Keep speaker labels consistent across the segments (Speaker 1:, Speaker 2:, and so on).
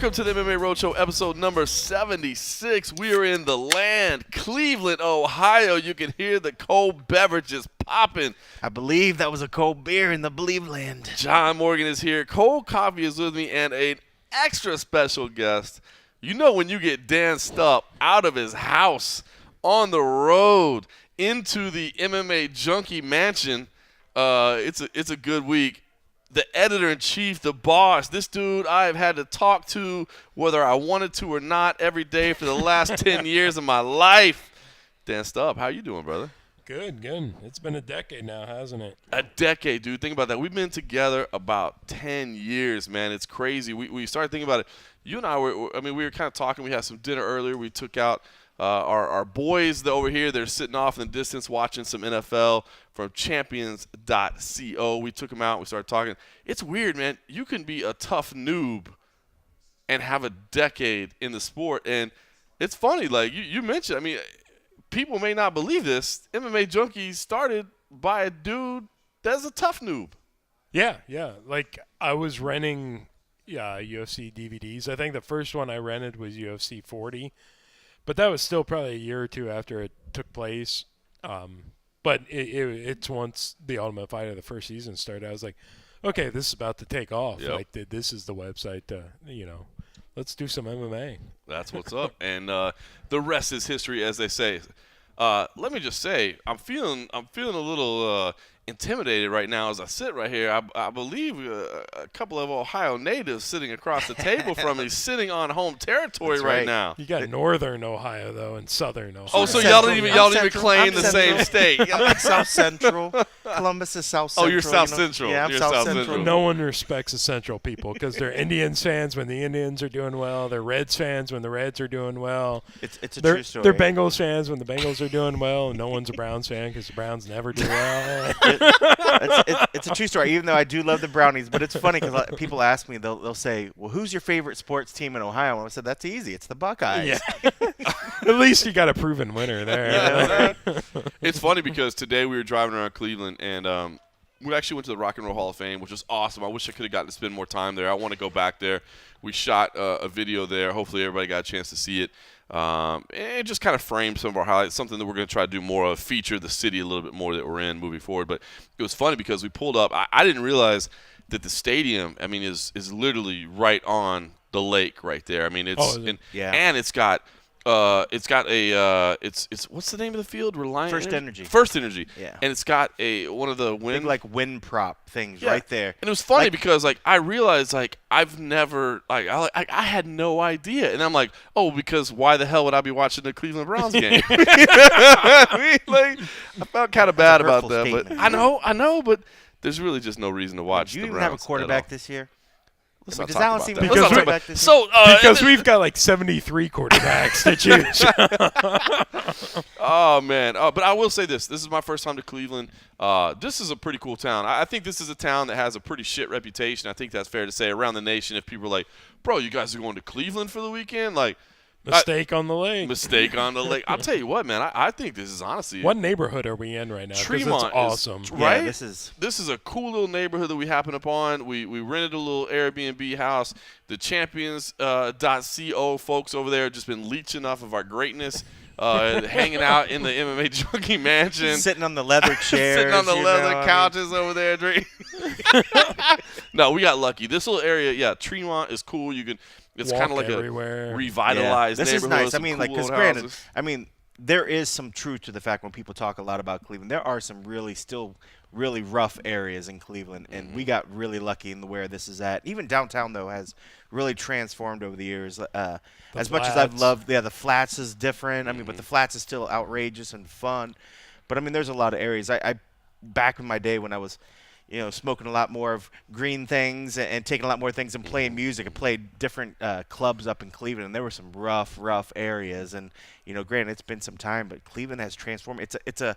Speaker 1: Welcome to the MMA Roadshow, episode number 76. We are in the land, Cleveland, Ohio. You can hear the cold beverages popping.
Speaker 2: I believe that was a cold beer in the Believe land.
Speaker 1: John Morgan is here. Cold coffee is with me, and an extra special guest. You know when you get Dan Stupp out of his house on the road into the MMAjunkie mansion, it's a good week. The editor-in-chief, the boss, this dude I have had to talk to whether I wanted to or not every day for the last 10 years of my life. Dan Stupp, how you doing, brother?
Speaker 3: Good, good. It's been a decade now, hasn't it?
Speaker 1: A decade, dude. Think about that. We've been together about 10 years, man. It's crazy. We started thinking about it. You and I we were kind of talking. We had some dinner earlier. We took out our boys over here. They're sitting off in the distance watching some NFL from champions.co. We took them out. We started talking. It's weird, man. You can be a tough noob and have a decade in the sport. And it's funny, like you mentioned, people may not believe this. MMAjunkie started by a dude that's a tough noob.
Speaker 3: Yeah. Like, I was renting UFC DVDs. I think the first one I rented was UFC 40. But that was still probably a year or two after it took place. But it's once the Ultimate Fighter, the first season started, I was like, okay, this is about to take off.
Speaker 1: Yep.
Speaker 3: Like, this is the website to, let's do some MMA.
Speaker 1: That's what's up. And the rest is history, as they say. Let me just say, I'm feeling a little intimidated right now as I sit right here. I believe a couple of Ohio natives sitting across the table from me, sitting on home territory right now.
Speaker 3: You got northern Ohio though, and southern Ohio.
Speaker 1: Oh, so y'all don't even claim the same state.
Speaker 2: I'm South Central. Columbus is South Central.
Speaker 1: Oh, you're South Central.
Speaker 2: Yeah, I'm South Central.
Speaker 3: No one respects the Central people because they're Indians fans when the Indians are doing well. They're Reds fans when the Reds are doing well.
Speaker 2: It's a true story.
Speaker 3: They're Bengals fans when the Bengals are doing well. And no one's a Browns fan because the Browns never do well.
Speaker 2: It's a true story, even though I do love the Brownies. But it's funny because people ask me, they'll say, well, who's your favorite sports team in Ohio? And I said, that's easy. It's the Buckeyes.
Speaker 3: Yeah. At least you got a proven winner there.
Speaker 1: It's funny because today we were driving around Cleveland, and we actually went to the Rock and Roll Hall of Fame, which was awesome. I wish I could have gotten to spend more time there. I want to go back there. We shot a video there. Hopefully everybody got a chance to see it. And just kind of frame some of our highlights, something that we're going to try to do more of, feature the city a little bit more that we're in moving forward. But it was funny because we pulled up. I didn't realize that the stadium, is literally right on the lake right there. And it's got it's what's the name of the field?
Speaker 2: First Energy.
Speaker 1: First Energy.
Speaker 2: Yeah.
Speaker 1: And it's got one of the wind
Speaker 2: wind prop things right there.
Speaker 1: And it was funny because I realized I've never I had no idea, and I'm like, oh, because why the hell would I be watching the Cleveland Browns game? I felt kind of bad about that, but I know, but there's really just no reason to watch.
Speaker 2: Do you
Speaker 1: the
Speaker 2: even
Speaker 1: Browns
Speaker 2: have a quarterback this year?
Speaker 1: Does
Speaker 2: Allen seem
Speaker 3: like a quarterback
Speaker 2: this year?
Speaker 3: Because we've got like 73 quarterbacks to choose.
Speaker 1: Oh, man. But I will say this. This is my first time to Cleveland. This is a pretty cool town. I think this is a town that has a pretty shit reputation. I think that's fair to say around the nation. If people are like, bro, you guys are going to Cleveland for the weekend?
Speaker 3: Mistake on the lake.
Speaker 1: Mistake on the lake. I'll tell you what, man. I think this is honestly.
Speaker 3: What neighborhood are we in right now?
Speaker 1: Tremont.
Speaker 3: It's awesome.
Speaker 1: Right?
Speaker 2: Yeah, this is
Speaker 1: a cool little neighborhood that we happened upon. We rented a little Airbnb house. The champions.co folks over there have just been leeching off of our greatness. Hanging out in the MMAjunkie mansion.
Speaker 2: Sitting on the leather chairs.
Speaker 1: Sitting on the leather couches over there drinking. No, we got lucky. This little area, Tremont is cool. It's kind of like
Speaker 3: everywhere.
Speaker 1: A revitalized
Speaker 2: This
Speaker 1: neighborhood.
Speaker 2: is nice. Because granted, there is some truth to the fact when people talk a lot about Cleveland. There are some really rough areas in Cleveland, and we got really lucky in where this is at. Even downtown, though, has really transformed over the years. As much as I've loved, the Flats is different. But the Flats is still outrageous and fun. But, there's a lot of areas. I back in my day when I was smoking a lot more of green things and taking a lot more things and playing music. I played different clubs up in Cleveland, and there were some rough areas. And, granted, it's been some time, but Cleveland has transformed. It's a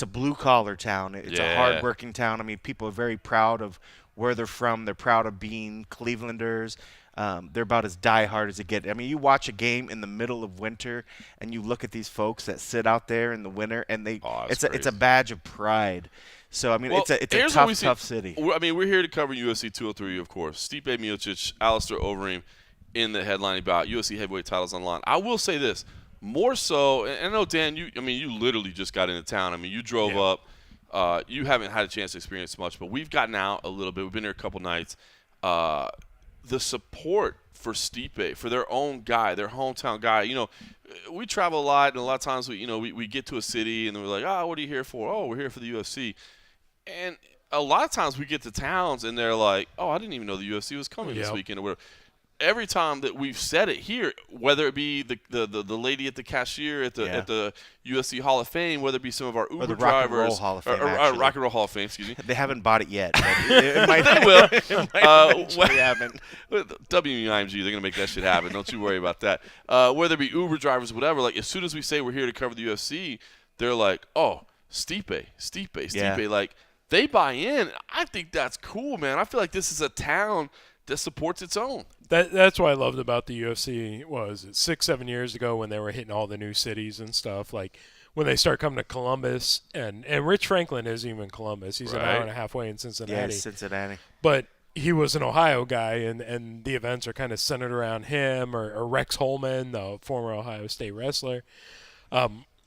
Speaker 2: blue-collar town. It's a hard-working town. People are very proud of where they're from. They're proud of being Clevelanders. They're about as diehard as it gets. You watch a game in the middle of winter, and you look at these folks that sit out there in the winter, and it's a badge of pride. So, it's a tough city.
Speaker 1: We're here to cover UFC 203, of course. Stipe Miocic, Alistair Overeem. in the headlining bout, UFC heavyweight titles on the line. I will say this, more so, and I know, Dan, you literally just got into town. I mean, you drove up. You haven't had a chance to experience much, but we've gotten out a little bit. We've been here a couple nights. The support for Stipe, for their own guy, their hometown guy. We travel a lot, and a lot of times we get to a city, and we're like, what are you here for? Oh, we're here for the UFC. And a lot of times we get to towns, and they're like, I didn't even know the UFC was coming this weekend or whatever. Every time that we've said it here, whether it be the lady at the cashier at the UFC Hall of Fame, whether it be some of our Uber drivers,
Speaker 2: Rock
Speaker 1: and Roll Hall of Fame, excuse me.
Speaker 2: They haven't bought it yet. But it might,
Speaker 1: they will.
Speaker 2: It might eventually happen.
Speaker 1: WMIMG, they're gonna make that shit happen. Don't you worry about that. Whether it be Uber drivers, whatever. Like as soon as we say we're here to cover the UFC, they're like, "Oh, Stipe."
Speaker 2: Yeah.
Speaker 1: Like they buy in. I think that's cool, man. I feel like this is a town that supports its own.
Speaker 3: That's what I loved about the UFC was 6-7 years ago when they were hitting all the new cities and stuff. Like when they start coming to Columbus, and Rich Franklin isn't even Columbus. He's an hour and a half away in Cincinnati.
Speaker 2: Yeah, Cincinnati.
Speaker 3: But he was an Ohio guy, and the events are kind of centered around him or Rex Holman, the former Ohio State wrestler.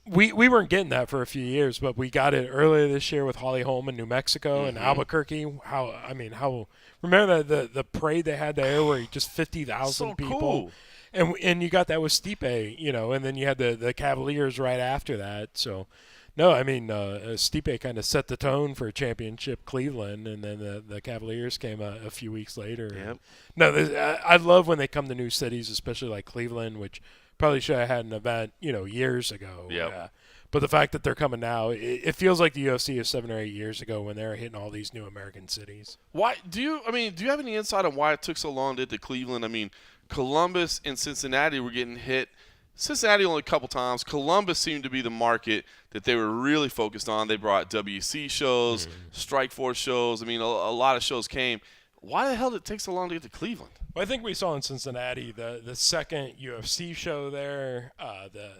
Speaker 3: We weren't getting that for a few years, but we got it earlier this year with Holly Holm in New Mexico and Albuquerque. How remember the parade they had there where just 50,000 people,
Speaker 1: cool.
Speaker 3: and you got that with Stipe, and then you had the Cavaliers right after that. So, no, Stipe kind of set the tone for championship Cleveland, and then the Cavaliers came a few weeks later.
Speaker 2: Yep.
Speaker 3: No, I love when they come to new cities, especially like Cleveland, which probably should have had an event, years ago.
Speaker 1: Yep.
Speaker 3: But the fact that they're coming now, it feels like the UFC is 7 or 8 years ago when they were hitting all these new American cities.
Speaker 1: Why do you have any insight on why it took so long to get to Cleveland? I mean, Columbus and Cincinnati were getting hit. Cincinnati only a couple times. Columbus seemed to be the market that they were really focused on. They brought WC shows, Strikeforce shows. I mean, a lot of shows came. Why the hell did it take so long to get to Cleveland?
Speaker 3: Well, I think we saw in Cincinnati the second UFC show there, the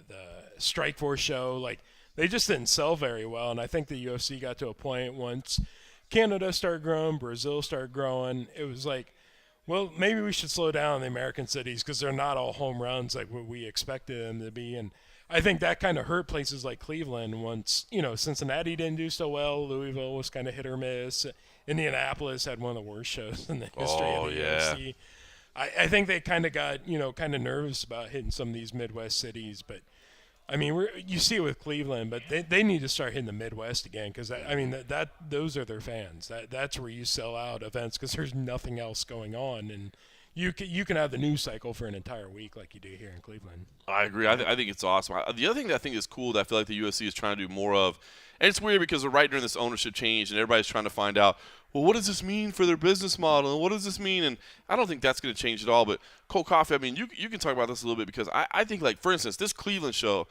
Speaker 3: Strikeforce show. Like, they just didn't sell very well, and I think the UFC got to a point once Canada started growing, Brazil started growing, it was like, well, maybe we should slow down the American cities because they're not all home runs like what we expected them to be. And I think that kind of hurt places like Cleveland once, Cincinnati didn't do so well. Louisville was kind of hit or miss. Indianapolis had one of the worst shows in the history of the UFC. I think they kind of got, kind of nervous about hitting some of these Midwest cities. But, I mean, you see it with Cleveland, but they need to start hitting the Midwest again because, those are their fans. That's where you sell out events because there's nothing else going on. And you can have the news cycle for an entire week like you do here in Cleveland.
Speaker 1: I agree. I think it's awesome. The other thing that I think is cool that I feel like the UFC is trying to do more of, and it's weird because we're right during this ownership change and everybody's trying to find out, well, what does this mean for their business model? And what does this mean? And I don't think that's going to change at all. But Cold Coffee, I mean, you can talk about this a little bit because I think, like, for instance, this Cleveland show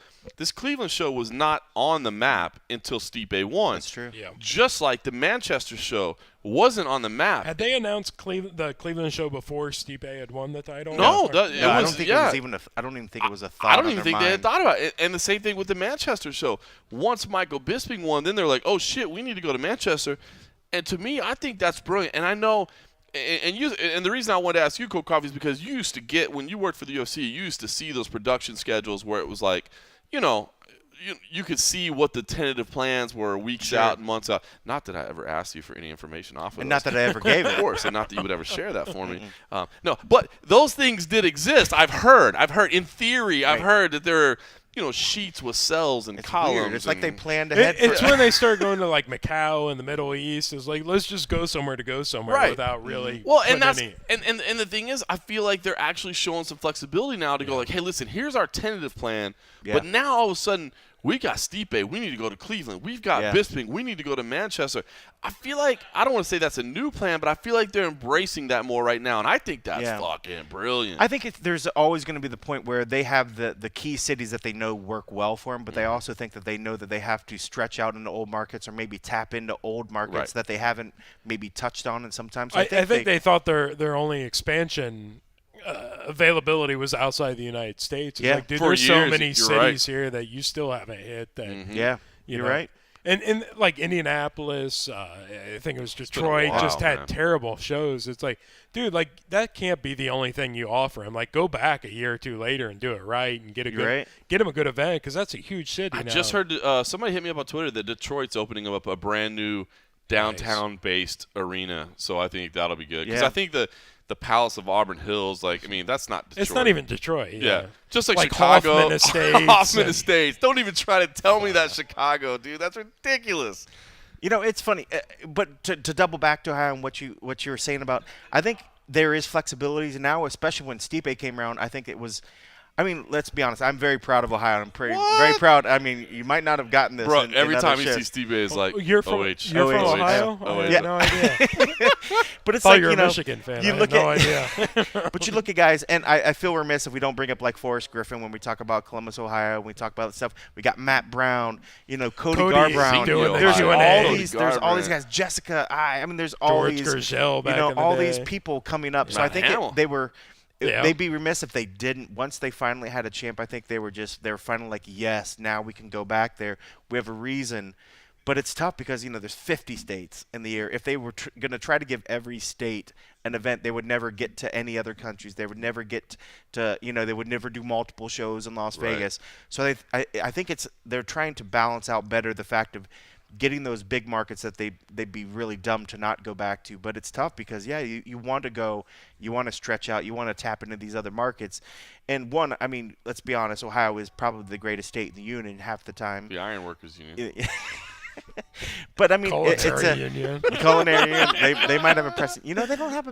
Speaker 1: was not on the map until Stipe won.
Speaker 2: That's true.
Speaker 3: Yeah.
Speaker 1: Just like the Manchester show wasn't on the map.
Speaker 3: Had they announced the Cleveland show before Stipe had won the title?
Speaker 1: No,
Speaker 2: I don't think it was even I don't even think it was a thought.
Speaker 1: I don't even think they had thought about it. And the same thing with the Manchester show. Once Michael Bisping won, then they're like, oh, shit, we need to go to Manchester. And to me, I think that's brilliant. And I know, and the reason I wanted to ask you, Cold Coffee, is because you used to get, when you worked for the UFC, you used to see those production schedules where it was like, you could see what the tentative plans were weeks out and months out. Not that I ever asked you for any information off of
Speaker 2: and not that I ever gave it.
Speaker 1: Of course, and not that you would ever share that for me. No, but those things did exist. I've heard in theory, I've heard that there are, sheets with cells and columns.
Speaker 2: Weird. It's like they planned ahead.
Speaker 3: It's when they start going to like Macau and the Middle East. It's like, let's just go somewhere to go somewhere without really.
Speaker 1: Well, and that's and the thing is, I feel like they're actually showing some flexibility now to go like, hey, listen, here's our tentative plan, but now all of a sudden we got Stipe, we need to go to Cleveland. We've got Bisping, we need to go to Manchester. I feel like, I don't want to say that's a new plan, but I feel like they're embracing that more right now, and I think that's fucking brilliant.
Speaker 2: I think there's always going to be the point where they have the key cities that they know work well for them, but they also think that they know that they have to stretch out into old markets or maybe tap into old markets that they haven't maybe touched on, and sometimes
Speaker 3: I think they thought their only expansion availability was outside the United States. It's like, dude, there's so many cities here that you still haven't hit. That
Speaker 2: you're right.
Speaker 3: And like Indianapolis, I think it was Detroit,
Speaker 1: while,
Speaker 3: just had
Speaker 1: man.
Speaker 3: terrible shows. It's like, dude, like that can't be the only thing you offer him. Like, go back a year or two later and do it right and get him a good event, because that's a huge city.
Speaker 1: I
Speaker 3: now.
Speaker 1: just heard somebody hit me up on Twitter that Detroit's opening up a brand new downtown-based arena, so I think that'll be good. Because I think the Palace of Auburn Hills, like, I mean, that's not Detroit.
Speaker 3: It's not even Detroit.
Speaker 1: Yeah. Just like
Speaker 3: Chicago.
Speaker 1: Chicago.
Speaker 3: Hoffman Estates.
Speaker 1: Estates. Don't even try to tell me that's Chicago, dude. That's ridiculous.
Speaker 2: You know, it's funny, but to double back to Ohio and what you were saying about, I think there is flexibility now, especially when Stipe came around. I think it was. I mean, let's be honest. I'm very proud of Ohio. I'm very proud. I mean, you might not have gotten this.
Speaker 1: Bro,
Speaker 2: in
Speaker 1: every
Speaker 2: other
Speaker 1: time you
Speaker 2: shifts.
Speaker 1: see Stipe, it's like,
Speaker 3: You're from Ohio? I had no idea.
Speaker 2: But it's
Speaker 3: I thought
Speaker 2: like,
Speaker 3: you were
Speaker 2: you know,
Speaker 3: a Michigan fan.
Speaker 2: you
Speaker 3: I
Speaker 2: look
Speaker 3: had no
Speaker 2: at,
Speaker 3: idea.
Speaker 2: But you look at guys, and I feel remiss if we don't bring up like Forrest Griffin when we talk about Columbus, Ohio. When we talk about stuff. We got Matt Brown, you know, Cody Garbrown. There's all these guys. Jessica, I mean, there's all
Speaker 3: George
Speaker 2: these,
Speaker 3: Gergel back
Speaker 2: you know,
Speaker 3: in the
Speaker 2: all
Speaker 3: day.
Speaker 2: these people coming up. So I think they were. They'd be remiss if they didn't. Once they finally had a champ, I think they were finally like, yes, now we can go back there. We have a reason. But it's tough because, you know, there's 50 states in the year. If they were going to try to give every state an event, they would never get to any other countries. They would never get to, you know, they would never do multiple shows in Las Vegas. So I think they're trying to balance out better the fact of getting those big markets that they'd be really dumb to not go back to. But it's tough because, you want to go, you want to stretch out, you want to tap into these other markets. And one, I mean, let's be honest, Ohio is probably the greatest state in the union half the time.
Speaker 1: The Ironworkers Union.
Speaker 2: But, I mean, it's a
Speaker 3: union.
Speaker 2: culinary union. They might have a precedent. You know, they don't have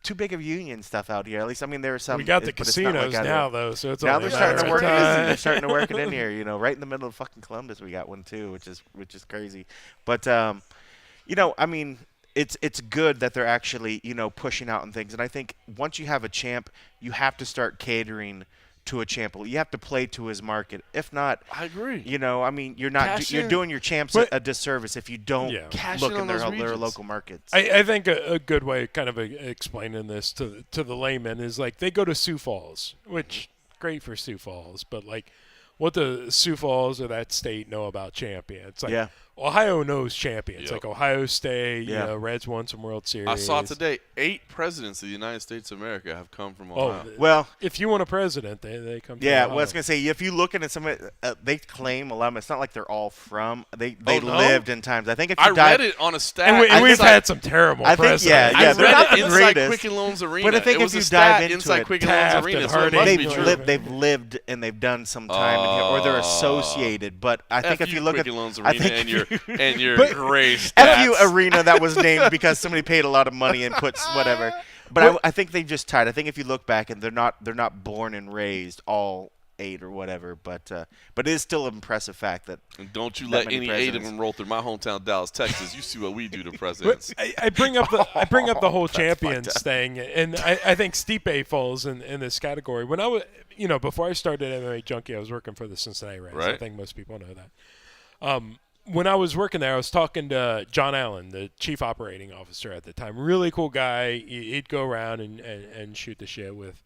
Speaker 2: too big of union stuff out here. At least, I mean, there are some.
Speaker 3: We got the
Speaker 2: but it's not
Speaker 3: casinos
Speaker 2: like
Speaker 3: now, though, so it's
Speaker 2: now
Speaker 3: only
Speaker 2: they're
Speaker 3: a matter
Speaker 2: starting to
Speaker 3: of
Speaker 2: work.
Speaker 3: time.
Speaker 2: They're starting to work it in here. You know, right in the middle of fucking Columbus, we got one too, which is crazy. But you know, I mean, it's good that they're actually, you know, pushing out and things. And I think once you have a champ, you have to start catering to a champ. You have to play to his market. If not,
Speaker 1: I agree.
Speaker 2: You know, I mean, you're doing your champs a disservice if you don't look in their local markets.
Speaker 3: I think a good way kind of explaining this to the layman is like they go to Sioux Falls, which great for Sioux Falls, but like what the Sioux Falls or that state know about champions. Like Ohio knows champions. Like Ohio State, you know, Reds won some World Series.
Speaker 1: I saw today 8 presidents of the United States of America have come from Ohio.
Speaker 2: Well,
Speaker 3: if you want a president, they come.
Speaker 2: Yeah,
Speaker 3: to
Speaker 2: well, I was gonna say if you look at some, they claim a lot. It's not like they're all from. They lived in times. I think if you
Speaker 1: read it on a stat,
Speaker 3: and we've had some terrible.
Speaker 2: I think
Speaker 3: presidents.
Speaker 1: I
Speaker 2: they're
Speaker 1: read
Speaker 2: not
Speaker 1: it inside
Speaker 2: greatest.
Speaker 1: Quicken Loans Arena.
Speaker 2: But I think
Speaker 1: it was
Speaker 2: if you
Speaker 1: a stat
Speaker 2: dive into
Speaker 1: inside
Speaker 2: it,
Speaker 1: Quicken Loans
Speaker 3: Taft
Speaker 1: Arena,
Speaker 3: and
Speaker 1: so it must be true.
Speaker 2: they've lived and they've done some time in here, or they're associated. But I think if you look at
Speaker 1: Quicken Loans Arena and your gray stats.
Speaker 2: FU Arena that was named because somebody paid a lot of money and puts whatever. But I think they've just tied. I think if you look back and they're not born and raised all 8 or whatever, but it is still an impressive fact that.
Speaker 1: And don't you let any 8 of them roll through my hometown, Dallas, Texas. You see what we do to presidents.
Speaker 3: I bring up the whole champions thing, and I think Stipe falls in this category. When I was, you know, before I started MMAjunkie, I was working for the Cincinnati Reds.
Speaker 1: Right.
Speaker 3: I think most people know that. When I was working there, I was talking to John Allen, the chief operating officer at the time. Really cool guy. He'd go around and shoot the shit with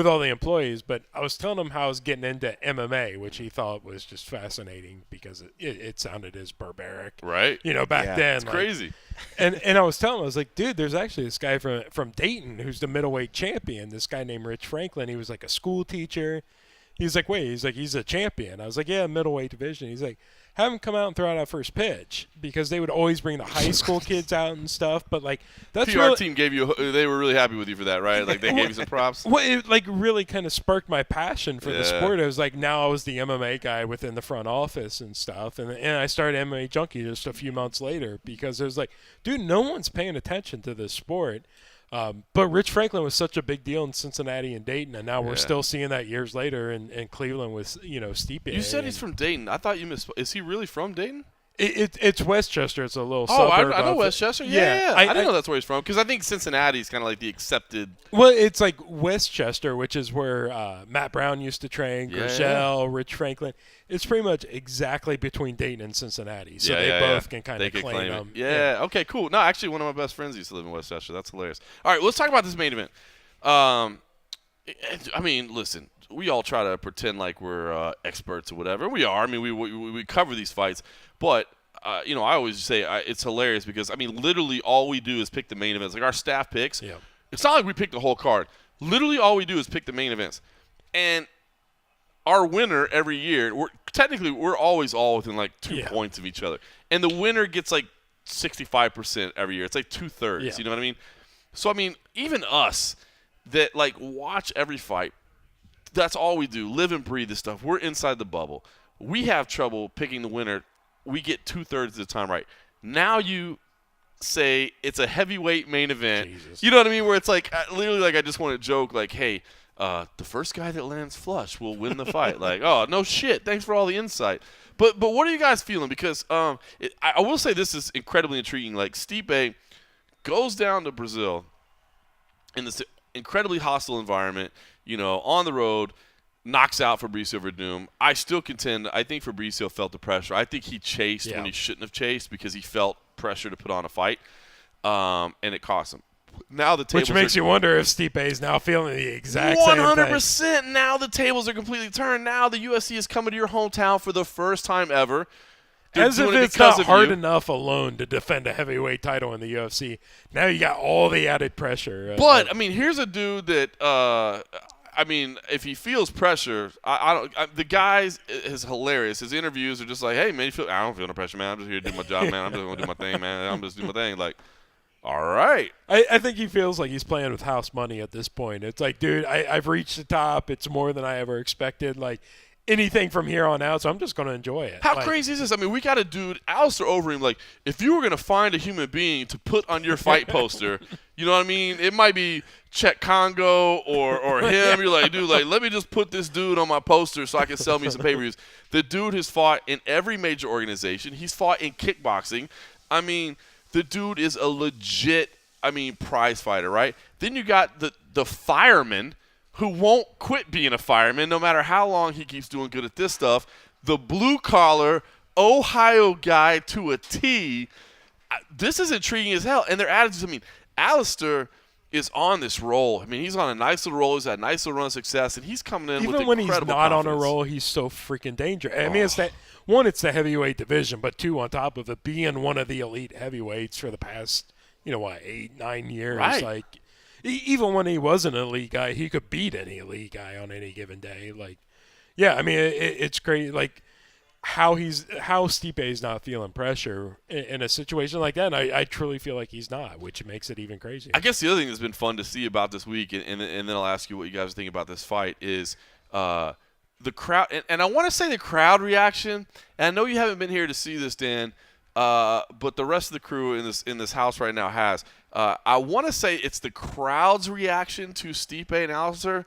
Speaker 3: all the employees. But I was telling him how I was getting into MMA, which he thought was just fascinating because it sounded as barbaric.
Speaker 1: Right.
Speaker 3: You know, back then.
Speaker 1: It's crazy.
Speaker 3: And I was telling him, I was like, dude, there's actually this guy from Dayton who's the middleweight champion, this guy named Rich Franklin. He was like a school teacher. He's like, wait, he's a champion. I was like, yeah, middleweight division. He's like, have him come out and throw out our first pitch, because they would always bring the high school kids out and stuff. But like that's
Speaker 1: PR team gave you. They were really happy with you for that, right? Like they gave you some props.
Speaker 3: Well, it like really kind of sparked my passion for the sport. It was like now I was the MMA guy within the front office and stuff, and I started MMAjunkie just a few months later because it was like, dude, no one's paying attention to this sport. But Rich Franklin was such a big deal in Cincinnati and Dayton, and now we're still seeing that years later in Cleveland with, you know, Stipe.
Speaker 1: You said he's from Dayton. I thought you missed. Is he really from Dayton?
Speaker 3: It's Westchester. It's a little
Speaker 1: suburb.
Speaker 3: suburb.
Speaker 1: I know Westchester. Yeah. I didn't know that's where he's from, because I think Cincinnati is kind of like the accepted.
Speaker 3: Well, it's like Westchester, which is where Matt Brown used to train, Gergel, Rich Franklin. It's pretty much exactly between Dayton and Cincinnati, so they both can kind of claim them.
Speaker 1: Yeah. Okay. Cool. No, actually, one of my best friends used to live in Westchester. That's hilarious. All right, let's talk about this main event. I mean, listen, we all try to pretend like we're experts or whatever. We are. I mean, we cover these fights, but you know, I always say it's hilarious because, I mean, literally all we do is pick the main events. Like our staff picks.
Speaker 3: Yeah.
Speaker 1: It's not like we pick the whole card. Literally all we do is pick the main events. And our winner every year, we're always all within like 2 points of each other. And the winner gets like 65% every year. It's like 2/3.
Speaker 3: Yeah.
Speaker 1: You know what I mean? So, I mean, even us that like watch every fight, that's all we do. Live and breathe this stuff. We're inside the bubble. We have trouble picking the winner. We get 2/3 of the time right. Now you say it's a heavyweight main event.
Speaker 3: Jesus.
Speaker 1: You know what I mean? Where it's like literally like I just want to joke like, hey, the first guy that lands flush will win the fight. Like, oh, no shit. Thanks for all the insight. But what are you guys feeling? Because I will say this is incredibly intriguing. Like Stipe goes down to Brazil in this incredibly hostile environment, you know, on the road, knocks out Fabricio Verdum. I still contend, I think Fabricio felt the pressure. I think he chased when he shouldn't have chased because he felt pressure to put on a fight, and it cost him. Now the tables
Speaker 3: Which makes you wonder if Stipe is now feeling the exact same thing.
Speaker 1: 100%. Now the tables are completely turned. Now the UFC is coming to your hometown for the first time ever.
Speaker 3: As if it's not hard enough alone to defend a heavyweight title in the UFC. Now you got all the added pressure.
Speaker 1: But I mean, here's a dude that I mean, if he feels pressure, the guys is hilarious. His interviews are just like, hey man, I don't feel no pressure, man. I'm just here to do my job, man. I'm just gonna do my thing, man. I'm just doing my thing. Like, all right.
Speaker 3: I think he feels like he's playing with house money at this point. It's like, dude, I've reached the top. It's more than I ever expected. Like, anything from here on out, so I'm just going to enjoy it.
Speaker 1: How crazy is this? I mean, we got a dude, Alistair Overeem, like, if you were going to find a human being to put on your fight poster, you know what I mean? It might be Czech Congo or him. You're like, dude, like, let me just put this dude on my poster so I can sell me some pay-per-views. The dude has fought in every major organization. He's fought in kickboxing. I mean, the dude is a legit, prize fighter, right? Then you got the fireman who won't quit being a fireman no matter how long he keeps doing good at this stuff. The blue-collar Ohio guy to a T. This is intriguing as hell. And their attitudes, Alistair is on this roll. He's on a nice little roll. He's had a nice little run of success, and he's coming in with incredible confidence.
Speaker 3: Even when he's not on a roll, he's so freaking dangerous. It's that – one, it's the heavyweight division, but two, on top of it, being one of the elite heavyweights for the past, 8-9 years.
Speaker 1: Right.
Speaker 3: Like, even when he was an elite guy, he could beat any elite guy on any given day. Like, yeah, it's great. Like, how Stipe is not feeling pressure in a situation like that. And I truly feel like he's not, which makes it even crazier.
Speaker 1: I guess the other thing that's been fun to see about this week, and then I'll ask you what you guys think about this fight, is the crowd. And I want to say the crowd reaction. And I know you haven't been here to see this, Dan, but the rest of the crew in this house right now has. I want to say it's the crowd's reaction to Stipe and Alistair,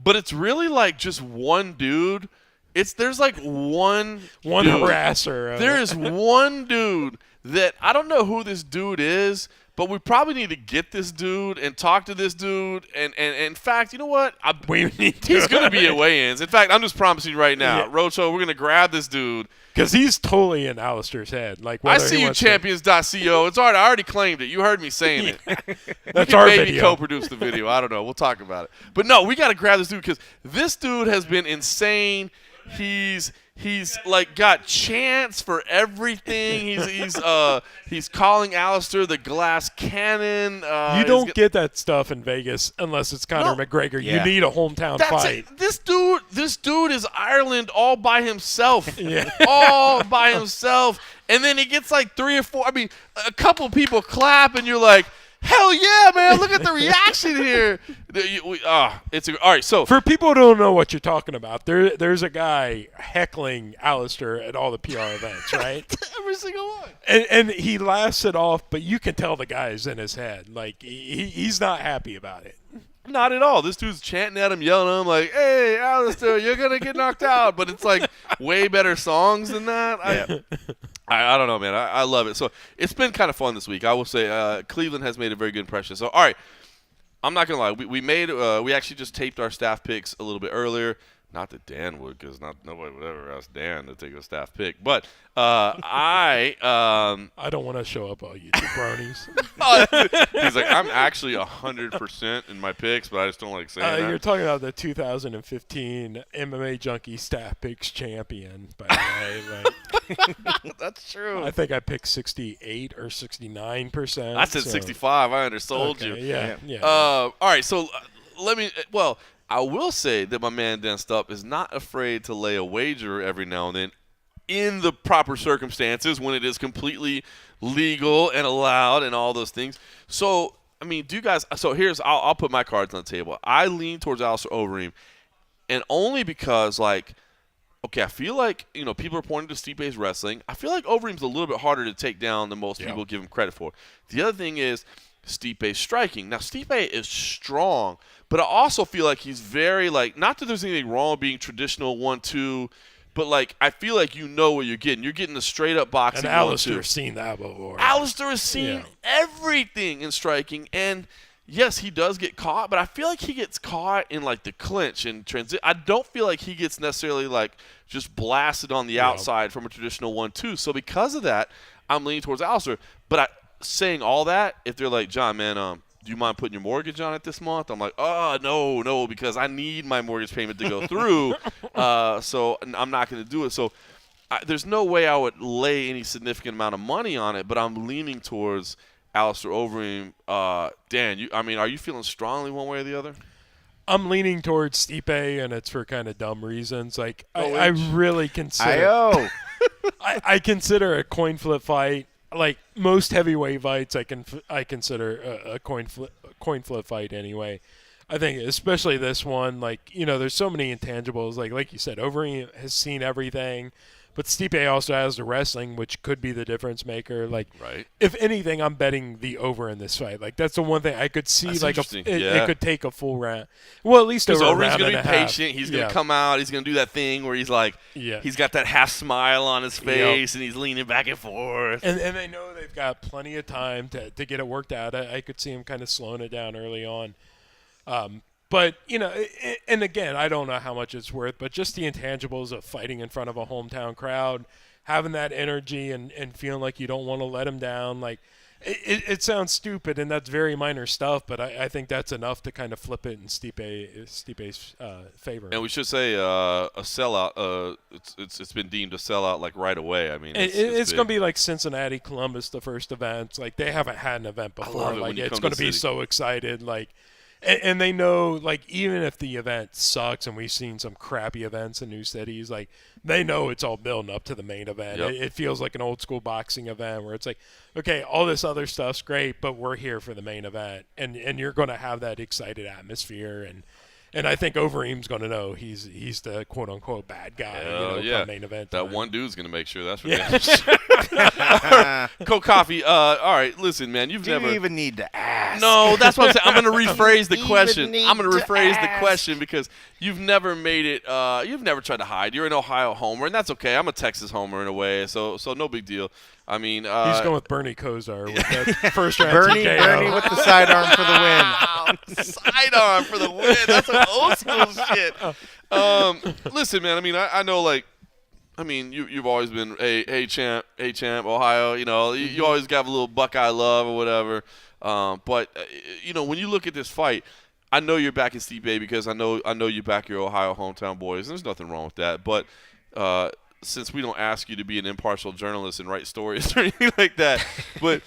Speaker 1: but it's really like just one dude. There's like one dude.
Speaker 3: harasser.
Speaker 1: There is one dude that I don't know who this dude is, but we probably need to get this dude and talk to this dude. And in fact, you know what? He's going to be at weigh-ins. In fact, I'm just promising you right now, Rocho, we're going to grab this dude.
Speaker 3: Because he's totally in Alistair's head. Like,
Speaker 1: I see you, champions.co. It's already, I already claimed it. You heard me saying it.
Speaker 3: That's our
Speaker 1: maybe
Speaker 3: video.
Speaker 1: co-produce the video. I don't know. We'll talk about it. But no, we got to grab this dude because this dude has been insane. He's like got chants for everything. He's calling Alistair the glass cannon.
Speaker 3: You don't get that stuff in Vegas unless it's Conor McGregor.
Speaker 2: Yeah.
Speaker 3: You need a hometown fight.
Speaker 1: This dude is Ireland all by himself.
Speaker 3: Yeah.
Speaker 1: All by himself. And then he gets like 3 or 4. A couple people clap, and you're like, hell yeah, man! Look at the reaction here. All right. So
Speaker 3: for people who don't know what you're talking about, there's a guy heckling Alistair at all the PR events, right?
Speaker 1: Every single one.
Speaker 3: And he laughs it off, but you can tell the guy's in his head. Like he's not happy about it.
Speaker 1: Not at all. This dude's chanting at him, yelling at him like, "Hey, Alistair, you're gonna get knocked out." But it's like way better songs than that.
Speaker 2: Yeah.
Speaker 1: I don't know, man. I love it. So it's been kind of fun this week. I will say Cleveland has made a very good impression. So, all right, I'm not going to lie. We actually just taped our staff picks a little bit earlier. Not that Dan would, because nobody would ever ask Dan to take a staff pick. But I
Speaker 3: don't want to show up all you jabronis.
Speaker 1: he's like, I'm actually 100% in my picks, but I just don't like saying that.
Speaker 3: You're talking about the 2015 MMA Junkie staff picks champion, by the way. Like,
Speaker 1: That's true.
Speaker 3: I think I picked 68 or 69%.
Speaker 1: I said 65. I undersold you.
Speaker 3: Yeah.
Speaker 1: All right, so I will say that my man Dann Stupp is not afraid to lay a wager every now and then in the proper circumstances when it is completely legal and allowed and all those things. So, I mean, do you guys – so I'll put my cards on the table. I lean towards Alistair Overeem, and only because, like, okay, I feel like, people are pointing to Stipe's wrestling. I feel like Overeem's a little bit harder to take down than most people give him credit for. The other thing is Stipe's striking. Now, Stipe is strong, but I also feel like he's very, like, not that there's anything wrong with being traditional 1-2, but, like, I feel like you know what you're getting. You're getting the straight-up boxing 1-2.
Speaker 3: And Alistair's seen that before.
Speaker 1: Alistair has seen everything in striking, and yes, he does get caught, but I feel like he gets caught in, like, the clinch and transit. I don't feel like he gets necessarily, like, just blasted on the outside from a traditional 1-2. So because of that, I'm leaning towards Alistair. But saying all that, if they're like, John, man, do you mind putting your mortgage on it this month? I'm like, oh, no, because I need my mortgage payment to go through, so I'm not going to do it. So there's no way I would lay any significant amount of money on it, but I'm leaning towards Alistair Overeem. Dan, are you feeling strongly one way or the other?
Speaker 3: I'm leaning towards Stipe, and it's for kind of dumb reasons. Like, I really consider I consider a coin flip fight. Like most heavyweight fights, I consider a coin flip fight anyway. I think especially this one, like, there's so many intangibles. Like you said, Overeem has seen everything, but Stipe also has the wrestling, which could be the difference maker. Like,
Speaker 1: right.
Speaker 3: If anything, I'm betting the over in this fight. Like, that's the one thing I could see.
Speaker 1: That's
Speaker 3: like
Speaker 1: it
Speaker 3: could take a full round. Well, at least over a round
Speaker 1: going to
Speaker 3: and
Speaker 1: be
Speaker 3: a half.
Speaker 1: patient. He's going to come out. He's going to do that thing where he's like, he's got that half smile on his face, and he's leaning back and forth.
Speaker 3: And they know they've got plenty of time to get it worked out. I could see him kind of slowing it down early on. But, and again, I don't know how much it's worth, but just the intangibles of fighting in front of a hometown crowd, having that energy and feeling like you don't want to let them down. Like, it sounds stupid, and that's very minor stuff, but I think that's enough to kind of flip it in Stipe's favor.
Speaker 1: And we should say a sellout. It's been deemed a sellout, like, right away. I mean, it's
Speaker 3: going to be like Cincinnati, Columbus, the first event. Like, they haven't had an event before. Like, it's going to be so excited. Like, and they know, like, even if the event sucks, and we've seen some crappy events in new cities, like, they know it's all building up to the main event.
Speaker 1: Yep.
Speaker 3: It feels like an old school boxing event where it's like, okay, all this other stuff's great, but we're here for the main event, and you're going to have that excited atmosphere, and I think Overeem's going to know he's the quote unquote bad guy. For main event.
Speaker 1: That one dude's going to make sure that's for damn. Cold Coffee. All right, listen, man, you've never.
Speaker 2: Do you even need to ask?
Speaker 1: No, that's what I'm saying. I'm going to rephrase the question. I'm going to rephrase the question because you've never made it. You've never tried to hide. You're an Ohio homer, and that's okay. I'm a Texas homer in a way, so no big deal. I mean,
Speaker 3: he's going with Bernie Kosar with that first round
Speaker 2: Bernie with the sidearm for the win.
Speaker 1: Wow, sidearm for the win. That's some old school shit. Listen, man. I mean, I know, like, I mean, you've always been hey champ, Ohio. You always got a little Buckeye love or whatever. But when you look at this fight, I know you're backing Stipe because I know you back your Ohio hometown boys. There's nothing wrong with that. But since we don't ask you to be an impartial journalist and write stories or anything like that, but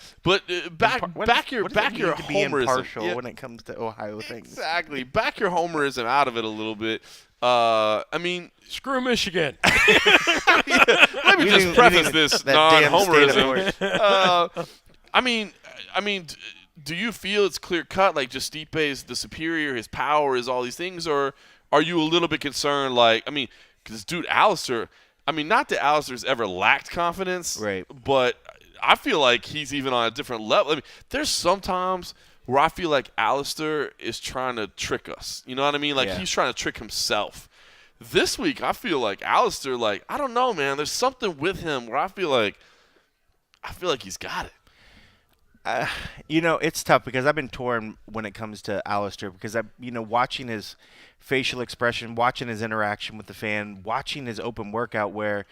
Speaker 1: back your homerism.
Speaker 2: Impartial when it comes to Ohio things.
Speaker 1: Exactly, back your homerism out of it a little bit. I mean,
Speaker 3: screw Michigan.
Speaker 1: Let me just preface this non-homerism. I mean, do you feel it's clear cut? Like, just Stipe is the superior, his power is all these things, or are you a little bit concerned? Like, I mean, because dude, Alistair. I mean, not that Alistair's ever lacked confidence,
Speaker 2: right?
Speaker 1: But I feel like he's even on a different level. I mean, there's sometimes where I feel like Alistair is trying to trick us. You know what I mean? Like, he's trying to trick himself. This week, I feel like Alistair, like, I don't know, man. There's something with him where I feel like he's got it.
Speaker 2: It's tough because I've been torn when it comes to Alistair because watching his facial expression, watching his interaction with the fan, watching his open workout where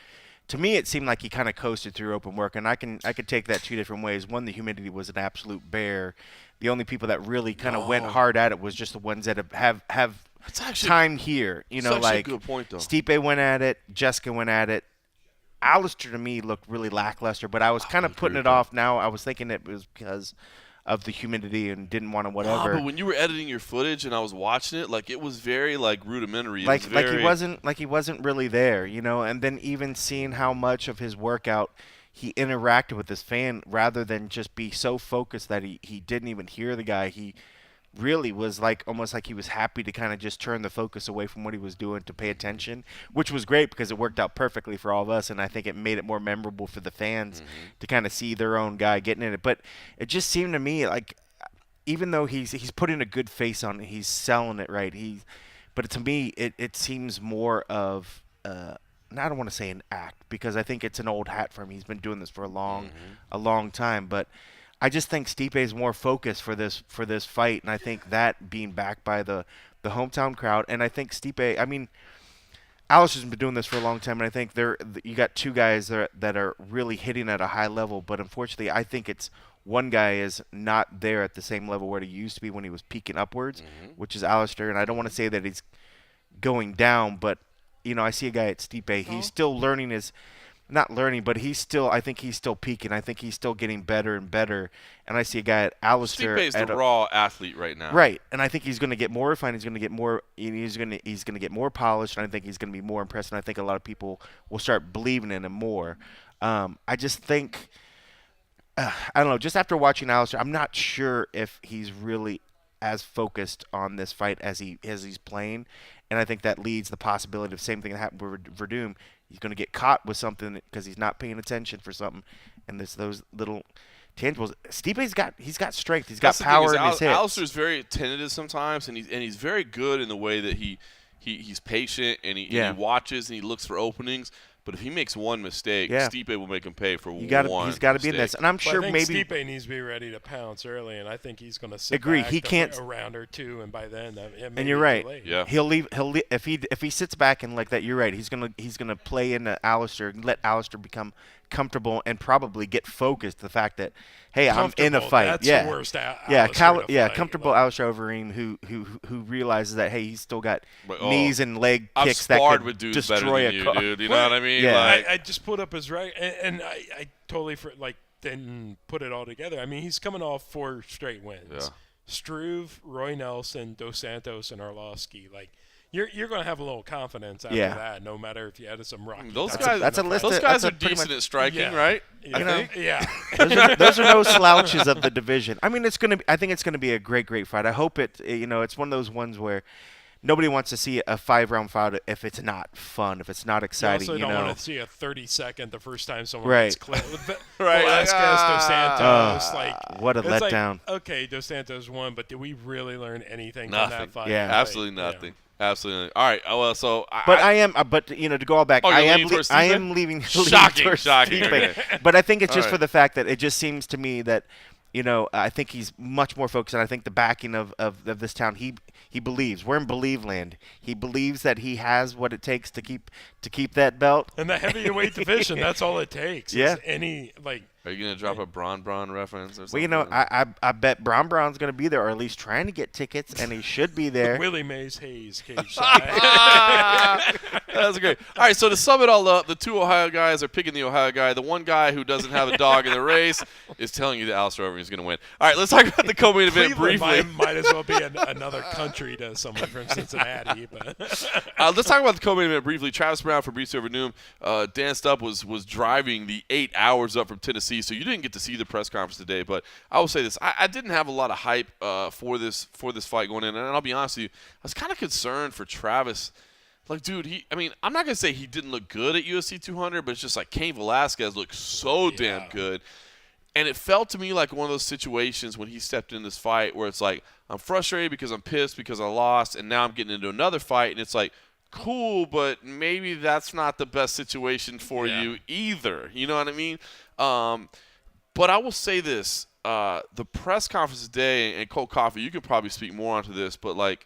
Speaker 2: to me it seemed like he kind of coasted through open work, and I could take that two different ways. One, the humidity was an absolute bear. The only people that really kind of went hard at it was just the ones that have time here.
Speaker 1: Like a good point, though.
Speaker 2: Stipe went at it, Jessica went at it. Alistair to me looked really lackluster, but I was kind of putting it off. Now I was thinking it was because of the humidity and didn't want to whatever.
Speaker 1: But when you were editing your footage and I was watching it, like it was very like rudimentary.
Speaker 2: Like he wasn't really there, And then even seeing how much of his workout he interacted with his fan rather than just be so focused that he didn't even hear the guy. He really was like almost like he was happy to kind of just turn the focus away from what he was doing to pay attention, which was great because it worked out perfectly for all of us, and I think it made it more memorable for the fans to kind of see their own guy getting in it. But it just seemed to me like even though he's putting a good face on it, he's selling it right. But to me it seems more of I don't want to say an act because I think it's an old hat for him. He's been doing this for a long time, but I just think Stipe is more focused for this fight, and I think that being backed by the hometown crowd, and I think Stipe. I mean, Alistair's been doing this for a long time, and I think you got two guys that are really hitting at a high level, but unfortunately, I think it's one guy is not there at the same level where he used to be when he was peaking upwards, which is Alistair, and I don't want to say that he's going down, but I see a guy at Stipe. He's still learning not learning, but I think he's still peaking. I think he's still getting better and better. And I see a guy at Alistair.
Speaker 1: Stipe is the raw athlete right now.
Speaker 2: Right, and I think he's going to get more refined. He's going to get more. He's going to get more polished, and I think he's going to be more impressed. And I think a lot of people will start believing in him more. I just think, I don't know. Just after watching Alistair, I'm not sure if he's really as focused on this fight as he's playing. And I think that leads the possibility of the same thing that happened with Verdum. He's going to get caught with something because he's not paying attention for something, and there's those little tangibles. Stipe's got strength. He's got power in his hips.
Speaker 1: Alistair's very tentative sometimes, and he's very good in the way that he's patient and he watches and he looks for openings. But if he makes one mistake, Stipe will make him pay for one mistake.
Speaker 2: He's got to be in this, and I'm sure
Speaker 3: I think
Speaker 2: maybe
Speaker 3: Stipe needs to be ready to pounce early, and I think he's going to sit
Speaker 2: agree.
Speaker 3: back
Speaker 2: He can't
Speaker 3: a round or two, and by then,
Speaker 2: and you're right.
Speaker 1: Yeah,
Speaker 2: he'll leave if he sits back and like that. You're right. He's gonna play into Alistair, let Alistair become comfortable, and probably get focused. The fact that hey, I'm in a fight.
Speaker 3: That's
Speaker 2: the
Speaker 3: worst.
Speaker 2: Comfortable Alistair Overeem who realizes that hey, he's still got knees and leg kicks that could destroy a car.
Speaker 1: Dude. You know what I mean?
Speaker 2: Yeah.
Speaker 1: Like,
Speaker 3: I just put up his right, and I totally didn't put it all together. I mean, he's coming off 4 straight wins.
Speaker 1: Yeah.
Speaker 3: Struve, Roy Nelson, Dos Santos, and Arlovsky. Like you're going to have a little confidence after that, no matter if you had some rocky.
Speaker 1: Those guys are decent at striking, right?
Speaker 3: Yeah.
Speaker 2: Those are no slouches of the division. I mean, I think it's gonna be a great fight. I hope it. It's one of those ones where nobody wants to see a 5-round fight if it's not fun, if it's not exciting.
Speaker 3: You also don't want to see a 30-second the first time someone
Speaker 2: right.
Speaker 3: gets clipped.
Speaker 1: Right.
Speaker 3: Velasquez, Dos Santos,
Speaker 2: what a letdown.
Speaker 3: Okay, Dos Santos won, but did we really learn anything
Speaker 1: Nothing.
Speaker 3: from that fight?
Speaker 1: Yeah, absolutely nothing. Absolutely. All right. Well, so
Speaker 2: to go all back, I am leaving.
Speaker 1: Shocking.
Speaker 2: Okay. But I think it's just for the fact that it just seems to me that, I think he's much more focused, and I think the backing of this town, he believes. We're in Believe land. He believes that he has what it takes to keep that belt.
Speaker 3: And the heavyweight division, that's all it takes.
Speaker 2: Yeah.
Speaker 1: Are you going to drop a Braun reference or something?
Speaker 2: Well, I bet Braun's going to be there, or at least trying to get tickets, and he should be there.
Speaker 3: Willie Mays Hayes cage side.
Speaker 1: That's great. All right, so to sum it all up, the 2 Ohio guys are picking the Ohio guy. The one guy who doesn't have a dog in the race is telling you that Alistair Overeem is going to win. All right, let's talk about the co-main event briefly.
Speaker 3: Might as well be another country to someone from Cincinnati. But
Speaker 1: let's talk about the co-main event briefly. Travis Brown, Fabricio Verdum. Dan Stupp was driving the 8 hours up from Tennessee, so you didn't get to see the press conference today. But I will say this: I didn't have a lot of hype for this fight going in, and I'll be honest with you, I was kind of concerned for Travis. Like, dude, I'm not gonna say he didn't look good at UFC 200, but it's just like Cain Velasquez looked so damn good. And it felt to me like one of those situations when he stepped in this fight where it's like, I'm frustrated because I'm pissed because I lost, and now I'm getting into another fight, and it's like, cool, but maybe that's not the best situation for you either. You know what I mean? But I will say this. the press conference today, and Cold Coffee, you could probably speak more onto this, but like